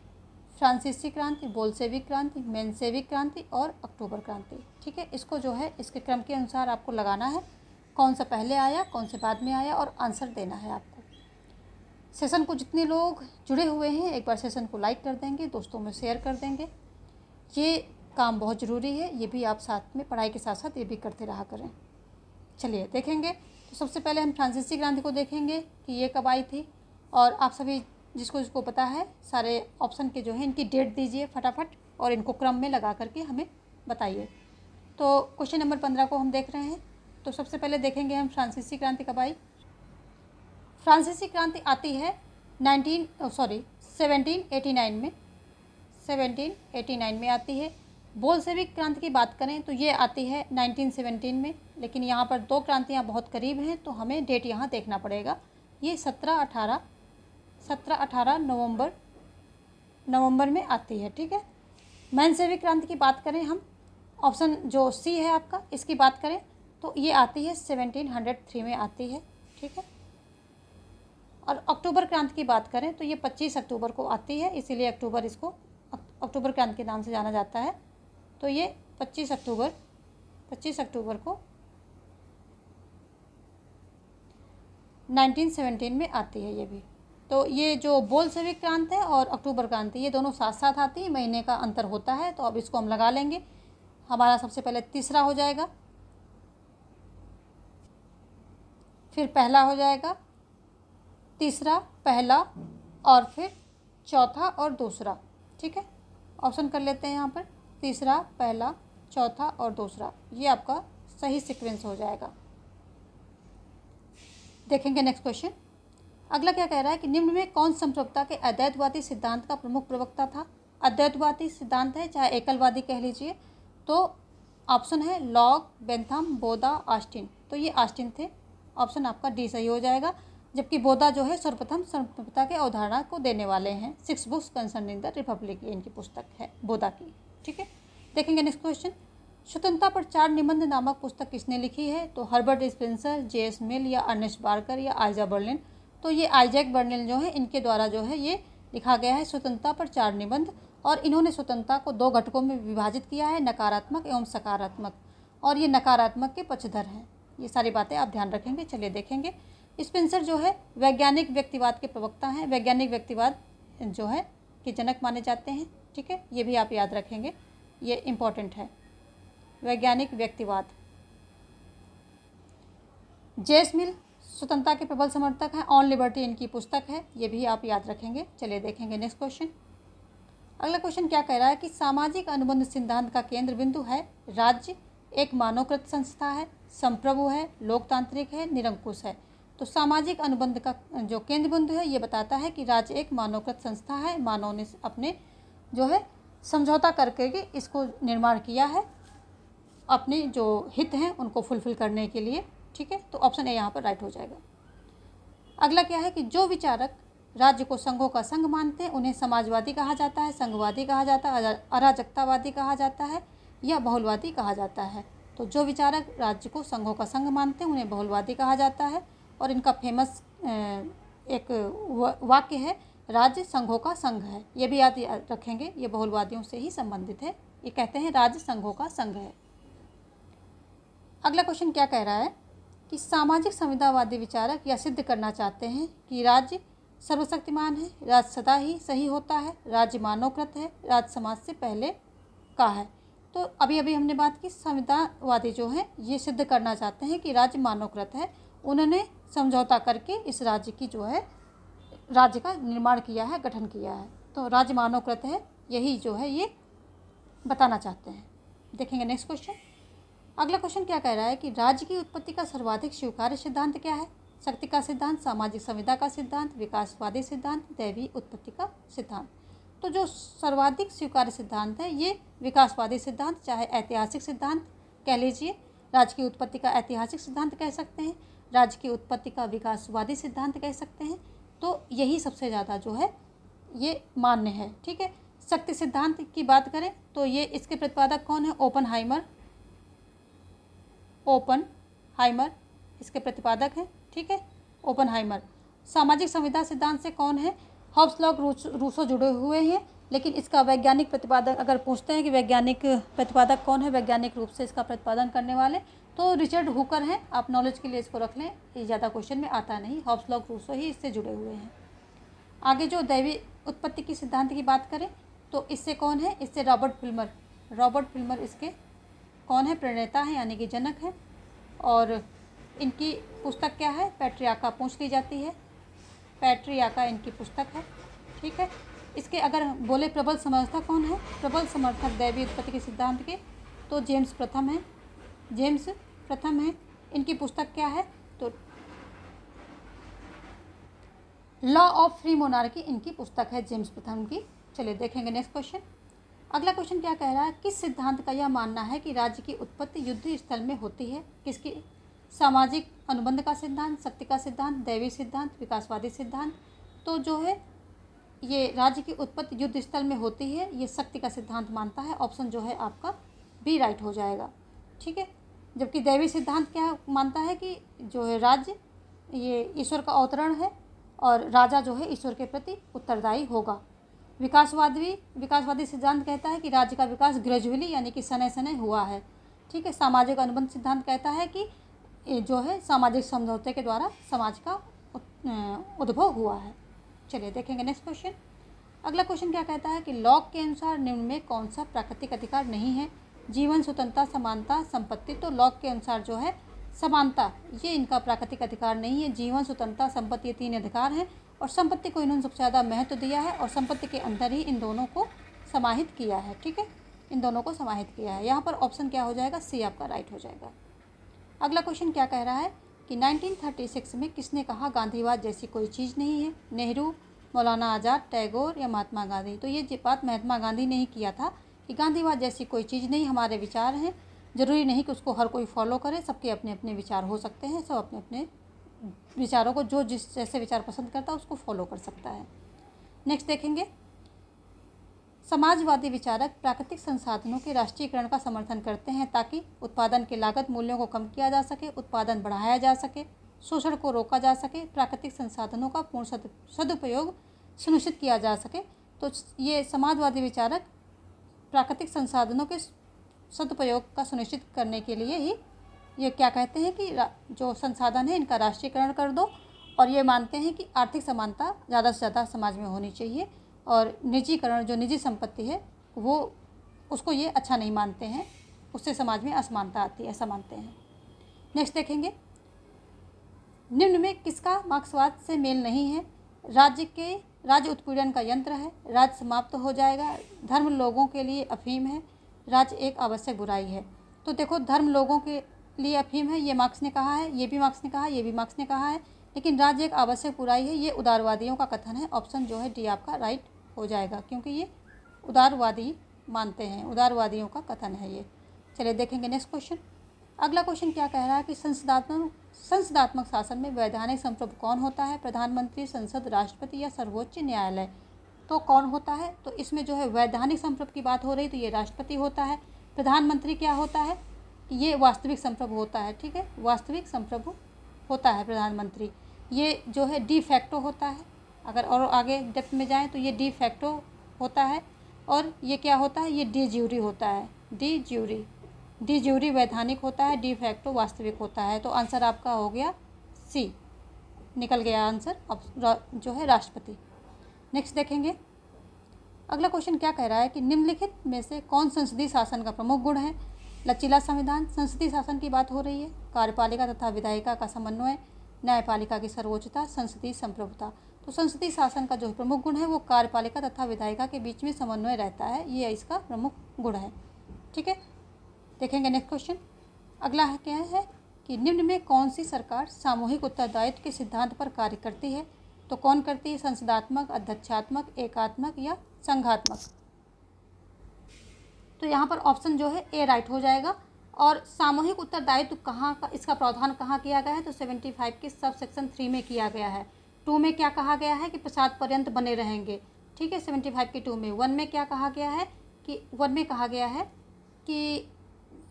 फ्रांसीसी क्रांति, बोल्शेविक क्रांति, मेंशेविक क्रांति और अक्टूबर क्रांति। ठीक है, इसको जो है इसके क्रम के अनुसार आपको लगाना है, कौन सा पहले आया कौन से बाद में आया, और आंसर देना है आपको। सेशन को जितने लोग जुड़े हुए हैं एक बार सेशन को लाइक कर देंगे, दोस्तों में शेयर कर देंगे, ये काम बहुत ज़रूरी है। ये भी आप साथ में पढ़ाई के साथ साथ ये भी करते रहा करें। चलिए देखेंगे, तो सबसे पहले हम फ्रांसीसी क्रांति को देखेंगे कि ये कब आई थी। और आप सभी जिसको पता है सारे ऑप्शन के जो है इनकी डेट दीजिए फटाफट और इनको क्रम में लगा करके हमें बताइए। तो क्वेश्चन नंबर 15 को हम देख रहे हैं। तो सबसे पहले देखेंगे हम फ्रांसीसी क्रांति कब आई। फ्रांसीसी क्रांति आती है 1789 में, 1789 में आती है। बोल्शेविक क्रांति की बात करें तो ये आती है 1917 में, लेकिन यहाँ पर दो क्रांतियाँ बहुत करीब हैं तो हमें डेट यहाँ देखना पड़ेगा। ये 17-18 नवंबर में आती है। ठीक है, मेंशेविक क्रांति की बात करें हम, ऑप्शन जो सी है आपका, इसकी बात करें तो ये आती है 1703 में आती है। ठीक है, और अक्टूबर क्रांति की बात करें तो ये 25 अक्टूबर को आती है, इसीलिए अक्टूबर इसको अक्टूबर क्रांति के नाम से जाना जाता है। तो ये 25 अक्टूबर को 1917 में आती है ये भी। तो ये जो बोल्शेविक क्रांति है और अक्टूबर क्रांति ये दोनों साथ साथ आती है, महीने का अंतर होता है। तो अब इसको हम लगा लेंगे। हमारा सबसे पहले तीसरा हो जाएगा, फिर पहला हो जाएगा, तीसरा, पहला और फिर चौथा और दूसरा। ठीक है, ऑप्शन कर लेते हैं यहाँ पर, तीसरा, पहला, चौथा और दूसरा, ये आपका सही सीक्वेंस हो जाएगा। देखेंगे नेक्स्ट क्वेश्चन। अगला क्या कह रहा है कि निम्न में कौन संप्रभुता के अद्वैतवादी सिद्धांत का प्रमुख प्रवक्ता था। अद्वैतवादी सिद्धांत है चाहे एकलवादी कह लीजिए। तो ऑप्शन है लॉक, बेंथम, बोधा, ऑस्टिन। तो ये ऑस्टिन थे, ऑप्शन आपका डी सही हो जाएगा। जबकि बोधा जो है सर्वप्रथम संप्रभुता के अवधारणा को देने वाले हैं। 6 बुक्स कंसर्निंग द रिपब्लिक ये इनकी पुस्तक है बोधा की। ठीक है, देखेंगे नेक्स्ट क्वेश्चन। स्वतंत्रता पर 4 निबंध नामक पुस्तक किसने लिखी है। तो हर्बर्ट स्पेंसर, जे.एस. मिल या अर्नेस्ट बार्कर या आइजैक बर्लिन। तो ये आइजैक बर्लिन जो है इनके द्वारा जो है ये लिखा गया है स्वतंत्रता पर 4 निबंध। और इन्होंने स्वतंत्रता को 2 घटकों में विभाजित किया है, नकारात्मक एवं सकारात्मक, और ये नकारात्मक के पक्षधर हैं। ये सारी बातें आप ध्यान रखेंगे। चलिए देखेंगे। स्पेंसर जो है वैज्ञानिक व्यक्तिवाद के प्रवक्ता हैं, वैज्ञानिक व्यक्तिवाद जो है कि जनक माने जाते हैं। ठीक है, ये भी आप याद रखेंगे। ये इम्पोर्टेंट है। वैज्ञानिक व्यक्तिवाद, जेम्स मिल स्वतंत्रता के प्रबल समर्थक हैं। ऑन लिबर्टी इनकी पुस्तक है, ये भी आप याद रखेंगे। चलिए देखेंगे नेक्स्ट क्वेश्चन। अगला क्वेश्चन क्या कह रहा है कि सामाजिक अनुबंध सिद्धांत का केंद्र बिंदु है राज्य एक मानवकृत संस्था है, संप्रभु है, लोकतांत्रिक है, निरंकुश है। तो सामाजिक अनुबंध का जो केंद्र बिंदु है ये बताता है कि राज्य एक मानवकृत संस्था है, मानव ने अपने जो है समझौता करके के इसको निर्माण किया है अपने जो हित हैं उनको फुलफिल करने के लिए। ठीक है, तो ऑप्शन ए यहाँ पर राइट हो जाएगा। अगला क्या है कि जो विचारक राज्य को संघों का संघ मानते हैं उन्हें समाजवादी कहा जाता है, संघवादी कहा जाता है, अराजकतावादी कहा जाता है या बहुलवादी कहा जाता है। तो जो विचारक राज्य को संघों का संघ मानते हैं उन्हें बहुलवादी कहा जाता है। और इनका फेमस एक वाक्य है राज्य संघों का संघ है, ये भी याद रखेंगे, ये बहुलवादियों से ही संबंधित है। ये कहते हैं राज्य संघों का संघ है। अगला क्वेश्चन क्या कह रहा है कि सामाजिक संविदावादी विचारक यह सिद्ध करना चाहते हैं कि राज्य सर्वशक्तिमान है, राज्य सदा ही सही होता है, राज्य मानवकृत है, राज्य समाज से पहले का है। तो अभी अभी हमने बात की संविदावादी जो है ये सिद्ध करना चाहते हैं कि राज्य मानवकृत है, उन्होंने समझौता करके इस राज्य की जो है राज्य का निर्माण किया है, गठन किया है। तो राज्य मानवकृत है, यही जो है ये बताना चाहते हैं। देखेंगे नेक्स्ट क्वेश्चन। अगला क्वेश्चन क्या कह रहा है कि राज्य की उत्पत्ति का सर्वाधिक स्वीकार्य सिद्धांत क्या है? शक्ति का सिद्धांत, सामाजिक संविदा का सिद्धांत, विकासवादी सिद्धांत, दैवीय उत्पत्ति का सिद्धांत। तो जो सर्वाधिक स्वीकार्य सिद्धांत है ये विकासवादी सिद्धांत, चाहे ऐतिहासिक सिद्धांत कह लीजिए, राज्य की उत्पत्ति का ऐतिहासिक सिद्धांत कह सकते हैं, राज्य की उत्पत्ति का विकासवादी सिद्धांत कह सकते हैं। तो यही सबसे ज़्यादा जो है ये मान्य है। ठीक है, शक्ति सिद्धांत की बात करें तो ये इसके प्रतिपादक कौन है? ओपनहाइमर इसके प्रतिपादक हैं। ठीक है, ओपनहाइमर। सामाजिक संविदा सिद्धांत से कौन है? हॉब्स, लॉक, रूसो जुड़े हुए हैं, लेकिन इसका वैज्ञानिक प्रतिपादक अगर पूछते हैं कि वैज्ञानिक प्रतिपादक कौन है, वैज्ञानिक रूप से इसका प्रतिपादन करने वाले, तो रिचर्ड हुकर हैं। आप नॉलेज के लिए इसको रख लें, ये ज़्यादा क्वेश्चन में आता नहीं। हॉब्स, लॉक, रूसो ही इससे जुड़े हुए हैं। आगे जो दैवीय उत्पत्ति की सिद्धांत की बात करें तो इससे कौन है? इससे रॉबर्ट फिल्मर इसके कौन है? प्रणेता हैं, यानी कि जनक हैं। और इनकी पुस्तक क्या है? पैट्रियाका पूछ ली जाती है, पैट्रियाका इनकी पुस्तक है। ठीक है, इसके अगर बोले प्रबल समर्थक कौन है? प्रबल समर्थक दैवीय उत्पत्ति के सिद्धांत के, तो जेम्स प्रथम है। इनकी पुस्तक क्या है? तो लॉ ऑफ फ्री मोनार्की इनकी पुस्तक है, जेम्स प्रथम की। चलिए देखेंगे नेक्स्ट क्वेश्चन। अगला क्वेश्चन क्या कह रहा है? किस सिद्धांत का यह मानना है कि राज्य की उत्पत्ति युद्ध स्थल में होती है? किसकी? सामाजिक अनुबंध का सिद्धांत, शक्ति का सिद्धांत, दैवीय सिद्धांत, विकासवादी सिद्धांत। तो जो है ये राज्य की उत्पत्ति युद्ध स्थल में होती है, ये शक्ति का सिद्धांत मानता है। ऑप्शन जो है आपका बी राइट हो जाएगा। ठीक है, जबकि दैवीय सिद्धांत क्या मानता है कि जो है राज्य ये ईश्वर का अवतरण है और राजा जो है ईश्वर के प्रति उत्तरदायी होगा। विकासवादी सिद्धांत कहता है कि राज्य का विकास ग्रेजुअली यानी कि सने सने हुआ है। ठीक है, सामाजिक अनुबंध सिद्धांत कहता है कि जो है सामाजिक समझौते के द्वारा समाज का उद्भव हुआ है। चलिए देखेंगे नेक्स्ट क्वेश्चन। अगला क्वेश्चन क्या कहता है कि लॉक के अनुसार निम्न में कौन सा प्राकृतिक अधिकार नहीं है? जीवन, स्वतंत्रता, समानता, संपत्ति। तो लॉक के अनुसार जो है समानता ये इनका प्राकृतिक अधिकार नहीं है। जीवन, स्वतंत्रता, संपत्ति ये 3 अधिकार हैं और संपत्ति को इन्होंने सबसे ज़्यादा महत्व दिया है और संपत्ति के अंदर ही इन दोनों को समाहित किया है। ठीक है, इन दोनों को समाहित किया है। यहाँ पर ऑप्शन क्या हो जाएगा? सी आपका राइट हो जाएगा। अगला क्वेश्चन क्या कह रहा है कि 1936 में किसने कहा गांधीवाद जैसी कोई चीज़ नहीं है? नेहरू, मौलाना आज़ाद, टैगोर या महात्मा गांधी। तो ये बात महात्मा गांधी ने ही किया था कि गांधीवाद जैसी कोई चीज़ नहीं, हमारे विचार हैं, ज़रूरी नहीं कि उसको हर कोई फॉलो करे, सबके अपने अपने विचार हो सकते हैं, सब अपने अपने विचारों को जो जिस जैसे विचार पसंद करता है उसको फॉलो कर सकता है। नेक्स्ट देखेंगे, समाजवादी विचारक प्राकृतिक संसाधनों के राष्ट्रीयकरण का समर्थन करते हैं ताकि उत्पादन के लागत मूल्यों को कम किया जा सके, उत्पादन बढ़ाया जा सके, शोषण को रोका जा सके, प्राकृतिक संसाधनों का पूर्ण सदुपयोग सुनिश्चित किया जा सके। तो ये समाजवादी विचारक प्राकृतिक संसाधनों के सदुपयोग का सुनिश्चित करने के लिए ही ये क्या कहते हैं कि जो संसाधन है इनका राष्ट्रीयकरण कर दो, और ये मानते हैं कि आर्थिक समानता ज़्यादा से ज़्यादा समाज में होनी चाहिए और निजीकरण जो निजी संपत्ति है वो उसको ये अच्छा नहीं मानते हैं, उससे समाज में असमानता आती है, ऐसा मानते हैं। नेक्स्ट देखेंगे, निम्न में किसका मार्क्सवाद से मेल नहीं है? राज्य उत्पीड़न का यंत्र है, राज्य समाप्त हो जाएगा, धर्म लोगों के लिए अफीम है, राज्य एक आवश्यक बुराई है। तो देखो, धर्म लोगों के लिए अफीम है, ये मार्क्स ने कहा है, ये भी मार्क्स ने कहा है, ये भी मार्क्स ने कहा है, लेकिन राज्य एक आवश्यक बुराई है, ये उदारवादियों का कथन है। ऑप्शन जो है डी आपका राइट हो जाएगा, क्योंकि ये उदारवादी मानते हैं, उदारवादियों का कथन है ये। चलिए देखेंगे नेक्स्ट क्वेश्चन। अगला क्वेश्चन क्या कह रहा है कि संसदात्मक शासन में वैधानिक संप्रभु कौन होता है? प्रधानमंत्री, संसद, राष्ट्रपति या सर्वोच्च न्यायालय? तो कौन होता है? तो इसमें जो है वैधानिक संप्रभु की बात हो रही, तो ये राष्ट्रपति होता है। प्रधानमंत्री क्या होता है? ये वास्तविक संप्रभु होता है, ठीक है, वास्तविक संप्रभु होता है प्रधानमंत्री। ये जो है डी फैक्टो होता है, अगर और आगे डेप्थ में जाएँ तो ये डी फैक्टो होता है। और ये क्या होता है? ये डी ज्यूरी होता है, डी ज्यूरी वैधानिक होता है, डी फैक्टो वास्तविक होता है। तो आंसर आपका हो गया सी, निकल गया आंसर जो है राष्ट्रपति। नेक्स्ट देखेंगे, अगला क्वेश्चन क्या कह रहा है कि निम्नलिखित में से कौन संसदीय शासन का प्रमुख गुण है? लचीला संविधान, संसदीय शासन की बात हो रही है, कार्यपालिका तथा विधायिका का समन्वय, न्यायपालिका की सर्वोच्चता, संसदीय संप्रभुता। तो संसदीय शासन का जो प्रमुख गुण है वो कार्यपालिका तथा विधायिका के बीच में समन्वय रहता है, ये इसका प्रमुख गुण है, ठीक है। देखेंगे नेक्स्ट क्वेश्चन। अगला है क्या है कि निम्न में कौन सी सरकार सामूहिक उत्तरदायित्व के सिद्धांत पर कार्य करती है? तो कौन करती है? संसदात्मक, अध्यक्षात्मक, एकात्मक या संघात्मक? तो यहाँ पर ऑप्शन जो है ए राइट हो जाएगा। और सामूहिक उत्तरदायित्व कहाँ का, इसका प्रावधान कहाँ किया गया है? तो 75 के सब सेक्शन 3 में किया गया है। 2 में क्या कहा गया है कि प्रसाद पर्यंत बने रहेंगे, ठीक है, 75 के 2 में। 1 में क्या कहा गया है कि 1 में कहा गया है कि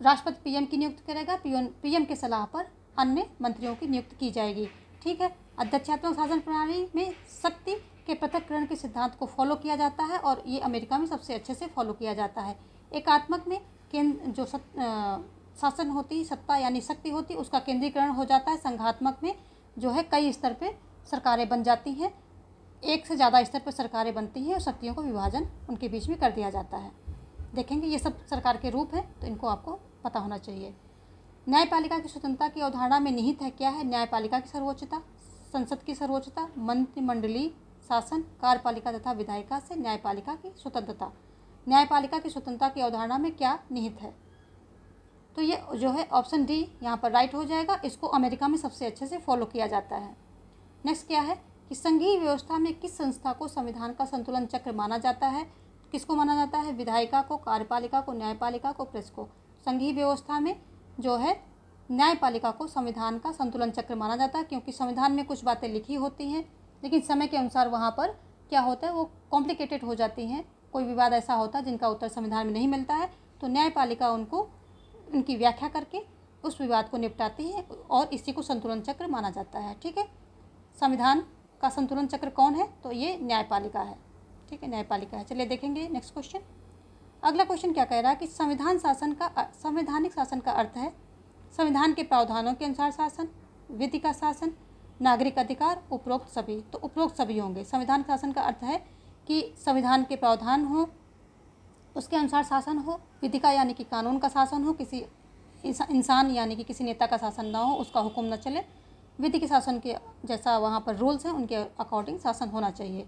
राष्ट्रपति पीएम की नियुक्ति करेगा, पीएम के सलाह पर अन्य मंत्रियों की नियुक्ति की जाएगी, ठीक है। अध्यक्षात्मक शासन प्रणाली में शक्ति के पृथक्करण के सिद्धांत को फॉलो किया जाता है और ये अमेरिका में सबसे अच्छे से फॉलो किया जाता है। एकात्मक में केंद्र जो शासन होती, सत्ता यानी शक्ति होती, उसका केंद्रीकरण हो जाता है। संघात्मक में जो है कई स्तर पे सरकारें बन जाती हैं, एक से ज़्यादा स्तर पर सरकारें बनती हैं और शक्तियों को विभाजन उनके बीच में कर दिया जाता है। देखेंगे ये सब सरकार के रूप हैं, तो इनको आपको पता होना चाहिए। न्यायपालिका की स्वतंत्रता की अवधारणा में निहित है क्या है? न्यायपालिका की सर्वोच्चता, संसद की सर्वोच्चता, मंत्रिमंडलीय शासन, कार्यपालिका तथा विधायिका से न्यायपालिका की स्वतंत्रता। न्यायपालिका की स्वतंत्रता की अवधारणा में क्या निहित है? तो ये जो है ऑप्शन डी यहाँ पर राइट हो जाएगा। इसको अमेरिका में सबसे अच्छे से फॉलो किया जाता है। नेक्स्ट क्या है कि संघीय व्यवस्था में किस संस्था को संविधान का संतुलन चक्र माना जाता है? किसको माना जाता है? विधायिका को, कार्यपालिका को, न्यायपालिका को, प्रेस को। संघीय व्यवस्था में जो है न्यायपालिका को संविधान का संतुलन चक्र माना जाता है, क्योंकि संविधान में कुछ बातें लिखी होती हैं लेकिन समय के अनुसार वहाँ पर क्या होता है वो कॉम्प्लिकेटेड हो जाती हैं। कोई विवाद ऐसा होता है जिनका उत्तर संविधान में नहीं मिलता है, तो न्यायपालिका उनको उनकी व्याख्या करके उस विवाद को निपटाती है और इसी को संतुलन चक्र माना जाता है, ठीक है। संविधान का संतुलन चक्र कौन है? तो ये न्यायपालिका है, ठीक है, न्यायपालिका है। चलिए देखेंगे नेक्स्ट क्वेश्चन। अगला क्वेश्चन क्या कह रहा है कि संवैधानिक शासन का अर्थ है संविधान के प्रावधानों के अनुसार शासन, विधि का शासन, नागरिक अधिकार, उपरोक्त सभी। तो उपरोक्त सभी होंगे। संविधान शासन का अर्थ है कि संविधान के प्रावधान हो, उसके अनुसार शासन हो, विधि का यानी कि कानून का शासन हो, किसी इंसान यानी कि किसी नेता का शासन ना हो, उसका हुक्म न चले, विधि के शासन के जैसा वहाँ पर रूल्स हैं उनके अकॉर्डिंग शासन होना चाहिए।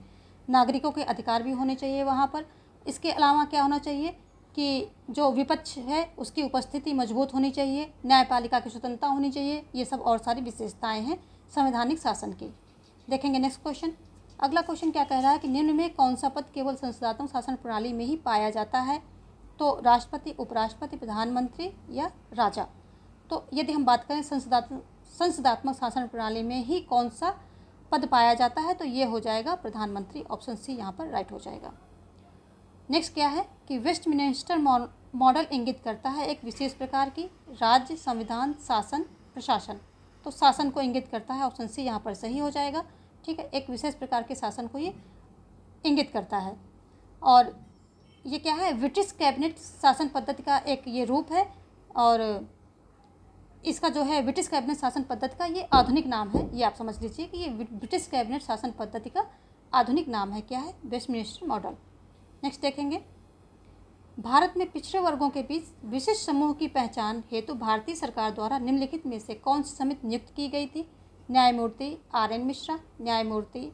नागरिकों के अधिकार भी होने चाहिए वहाँ पर। इसके अलावा क्या होना चाहिए कि जो विपक्ष है उसकी उपस्थिति मजबूत होनी चाहिए, न्यायपालिका की स्वतंत्रता होनी चाहिए। ये सब और सारी विशेषताएं हैं संवैधानिक शासन की। देखेंगे नेक्स्ट क्वेश्चन। अगला क्वेश्चन क्या कह रहा है कि निम्न में कौन सा पद केवल संसदात्मक शासन प्रणाली में ही पाया जाता है? तो राष्ट्रपति, उपराष्ट्रपति, प्रधानमंत्री या राजा। तो यदि हम बात करें संसदात्मक शासन प्रणाली में ही कौन सा पद पाया जाता है, तो ये हो जाएगा प्रधानमंत्री। ऑप्शन सी यहाँ पर राइट हो जाएगा। नेक्स्ट क्या है कि वेस्टमिनिस्टर मॉडल इंगित करता है एक विशेष प्रकार की राज्य, संविधान, शासन, प्रशासन। तो शासन को इंगित करता है, ऑप्शन सी यहाँ पर सही हो जाएगा, ठीक है। एक विशेष प्रकार के शासन को ये इंगित करता है। और ये क्या है? ब्रिटिश कैबिनेट शासन पद्धति का एक ये रूप है और इसका जो है ब्रिटिश कैबिनेट शासन पद्धति का ये आधुनिक नाम है। ये आप समझ लीजिए कि ये ब्रिटिश कैबिनेट शासन पद्धति का आधुनिक नाम है। क्या है? Westminster model. नेक्स्ट देखेंगे, भारत में पिछड़े वर्गों के बीच विशिष्ट समूह की पहचान हेतु भारतीय सरकार द्वारा निम्नलिखित में से कौन सी समिति नियुक्त की गई थी? न्यायमूर्ति आर.एन. मिश्रा, न्यायमूर्ति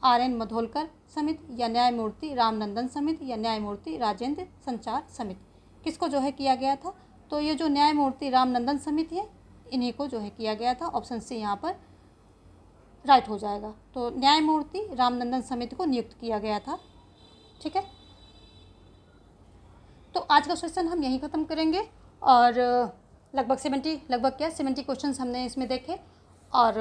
आर.एन. मधोलकर समिति, या न्यायमूर्ति रामनंदन समिति, या न्यायमूर्ति राजेंद्र संचार समिति। किसको जो है किया गया था? तो ये जो न्यायमूर्ति रामनंदन समिति है, इन्हीं को जो है किया गया था। ऑप्शन सी यहाँ पर राइट हो जाएगा। तो न्यायमूर्ति रामनंदन समिति को नियुक्त किया गया था। ठीक है, तो आज का सेशन हम यहीं ख़त्म करेंगे और लगभग 70 क्वेश्चंस हमने इसमें देखे और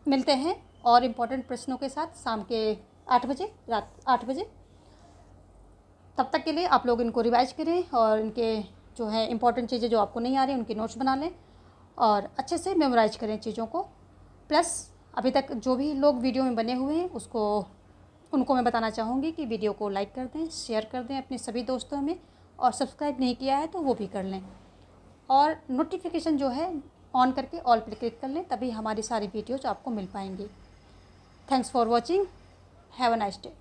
मिलते हैं और इम्पोर्टेंट प्रश्नों के साथ शाम के 8 बजे, रात 8 बजे। तब तक के लिए आप लोग इनको रिवाइज करें और इनके जो है इम्पोर्टेंट चीज़ें जो आपको नहीं आ रही उनके नोट्स बना लें और अच्छे से मेमोराइज करें चीज़ों को। प्लस अभी तक जो भी लोग वीडियो में बने हुए हैं उनको मैं बताना चाहूँगी कि वीडियो को लाइक कर दें, शेयर कर दें अपने सभी दोस्तों में, और सब्सक्राइब नहीं किया है तो वो भी कर लें और नोटिफिकेशन जो है ऑन करके ऑल पर क्लिक कर लें, तभी हमारी सारी वीडियोज़ आपको मिल पाएंगी। Thanks for watching, have a nice day.